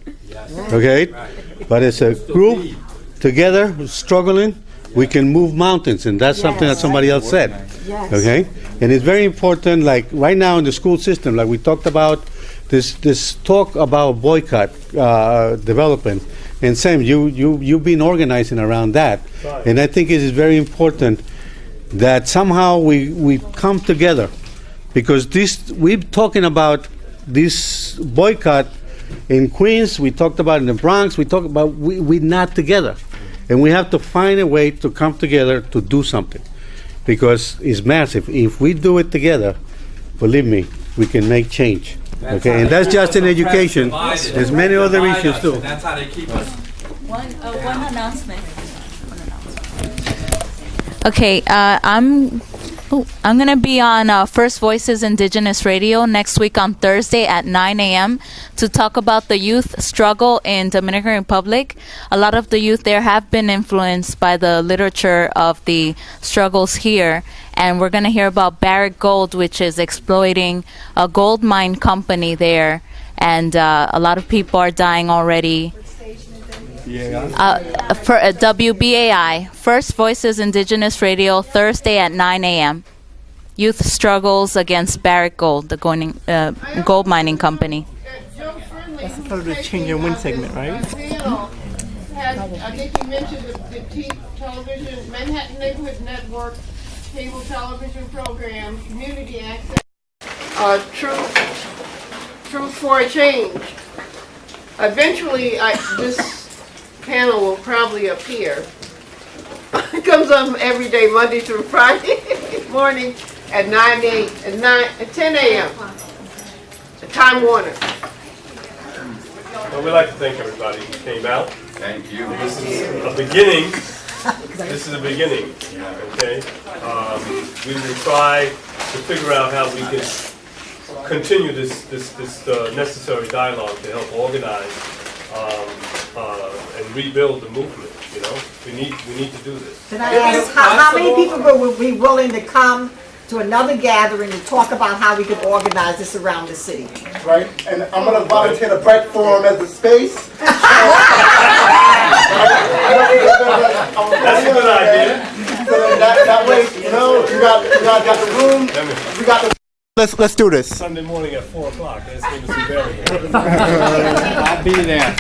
Okay? But as a group, together, struggling, we can move mountains, and that's something that somebody else said. Yes. Okay? And it's very important, like right now in the school system, like we talked about, this talk about boycott development. And Sam, you've been organizing around that. Right. And I think it is very important that somehow we come together, because we're talking about this boycott in Queens, we talked about in the Bronx, we talk about we're not together. And we have to find a way to come together to do something, because it's massive. If we do it together, believe me, we can make change. Okay, and that's just in education. There's many other issues too. That's how they keep us. One announcement. Okay, I'm going to be on First Voices Indigenous Radio next week on Thursday at 9 a.m. to talk about the youth struggle in Dominican Republic. A lot of the youth there have been influenced by the literature of the struggles here. And we're going to hear about Barrick Gold, which is exploiting a gold mine company there. And a lot of people are dying already. For WBAI, First Voices Indigenous Radio, Thursday at 9 a.m. Youth struggles against Barrick Gold, the gold mining company. That's part of the Change Your Wind segment, right? I think you mentioned the television, Manhattan Neighborhood Network, cable television program, community access, Truth for a Change. Eventually, this panel will probably appear. It comes on every day, Monday through Friday morning at 10 a.m. Time Warner. Well, we'd like to thank everybody who came out. Thank you. This is a beginning. This is a beginning. Okay. We will try to figure out how we can continue this necessary dialogue to help organize and rebuild the movement. You know, we need to do this. Can I ask how many people would be willing to come to another gathering and talk about how we could organize this around the city? Right, and I'm going to volunteer the Brecht Forum as a space. That's a good idea. So that way, you know, you got the room, we got the. Let's do this. Sunday morning at 4 o'clock. Let's give us some better. I'll be there.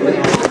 Thank you.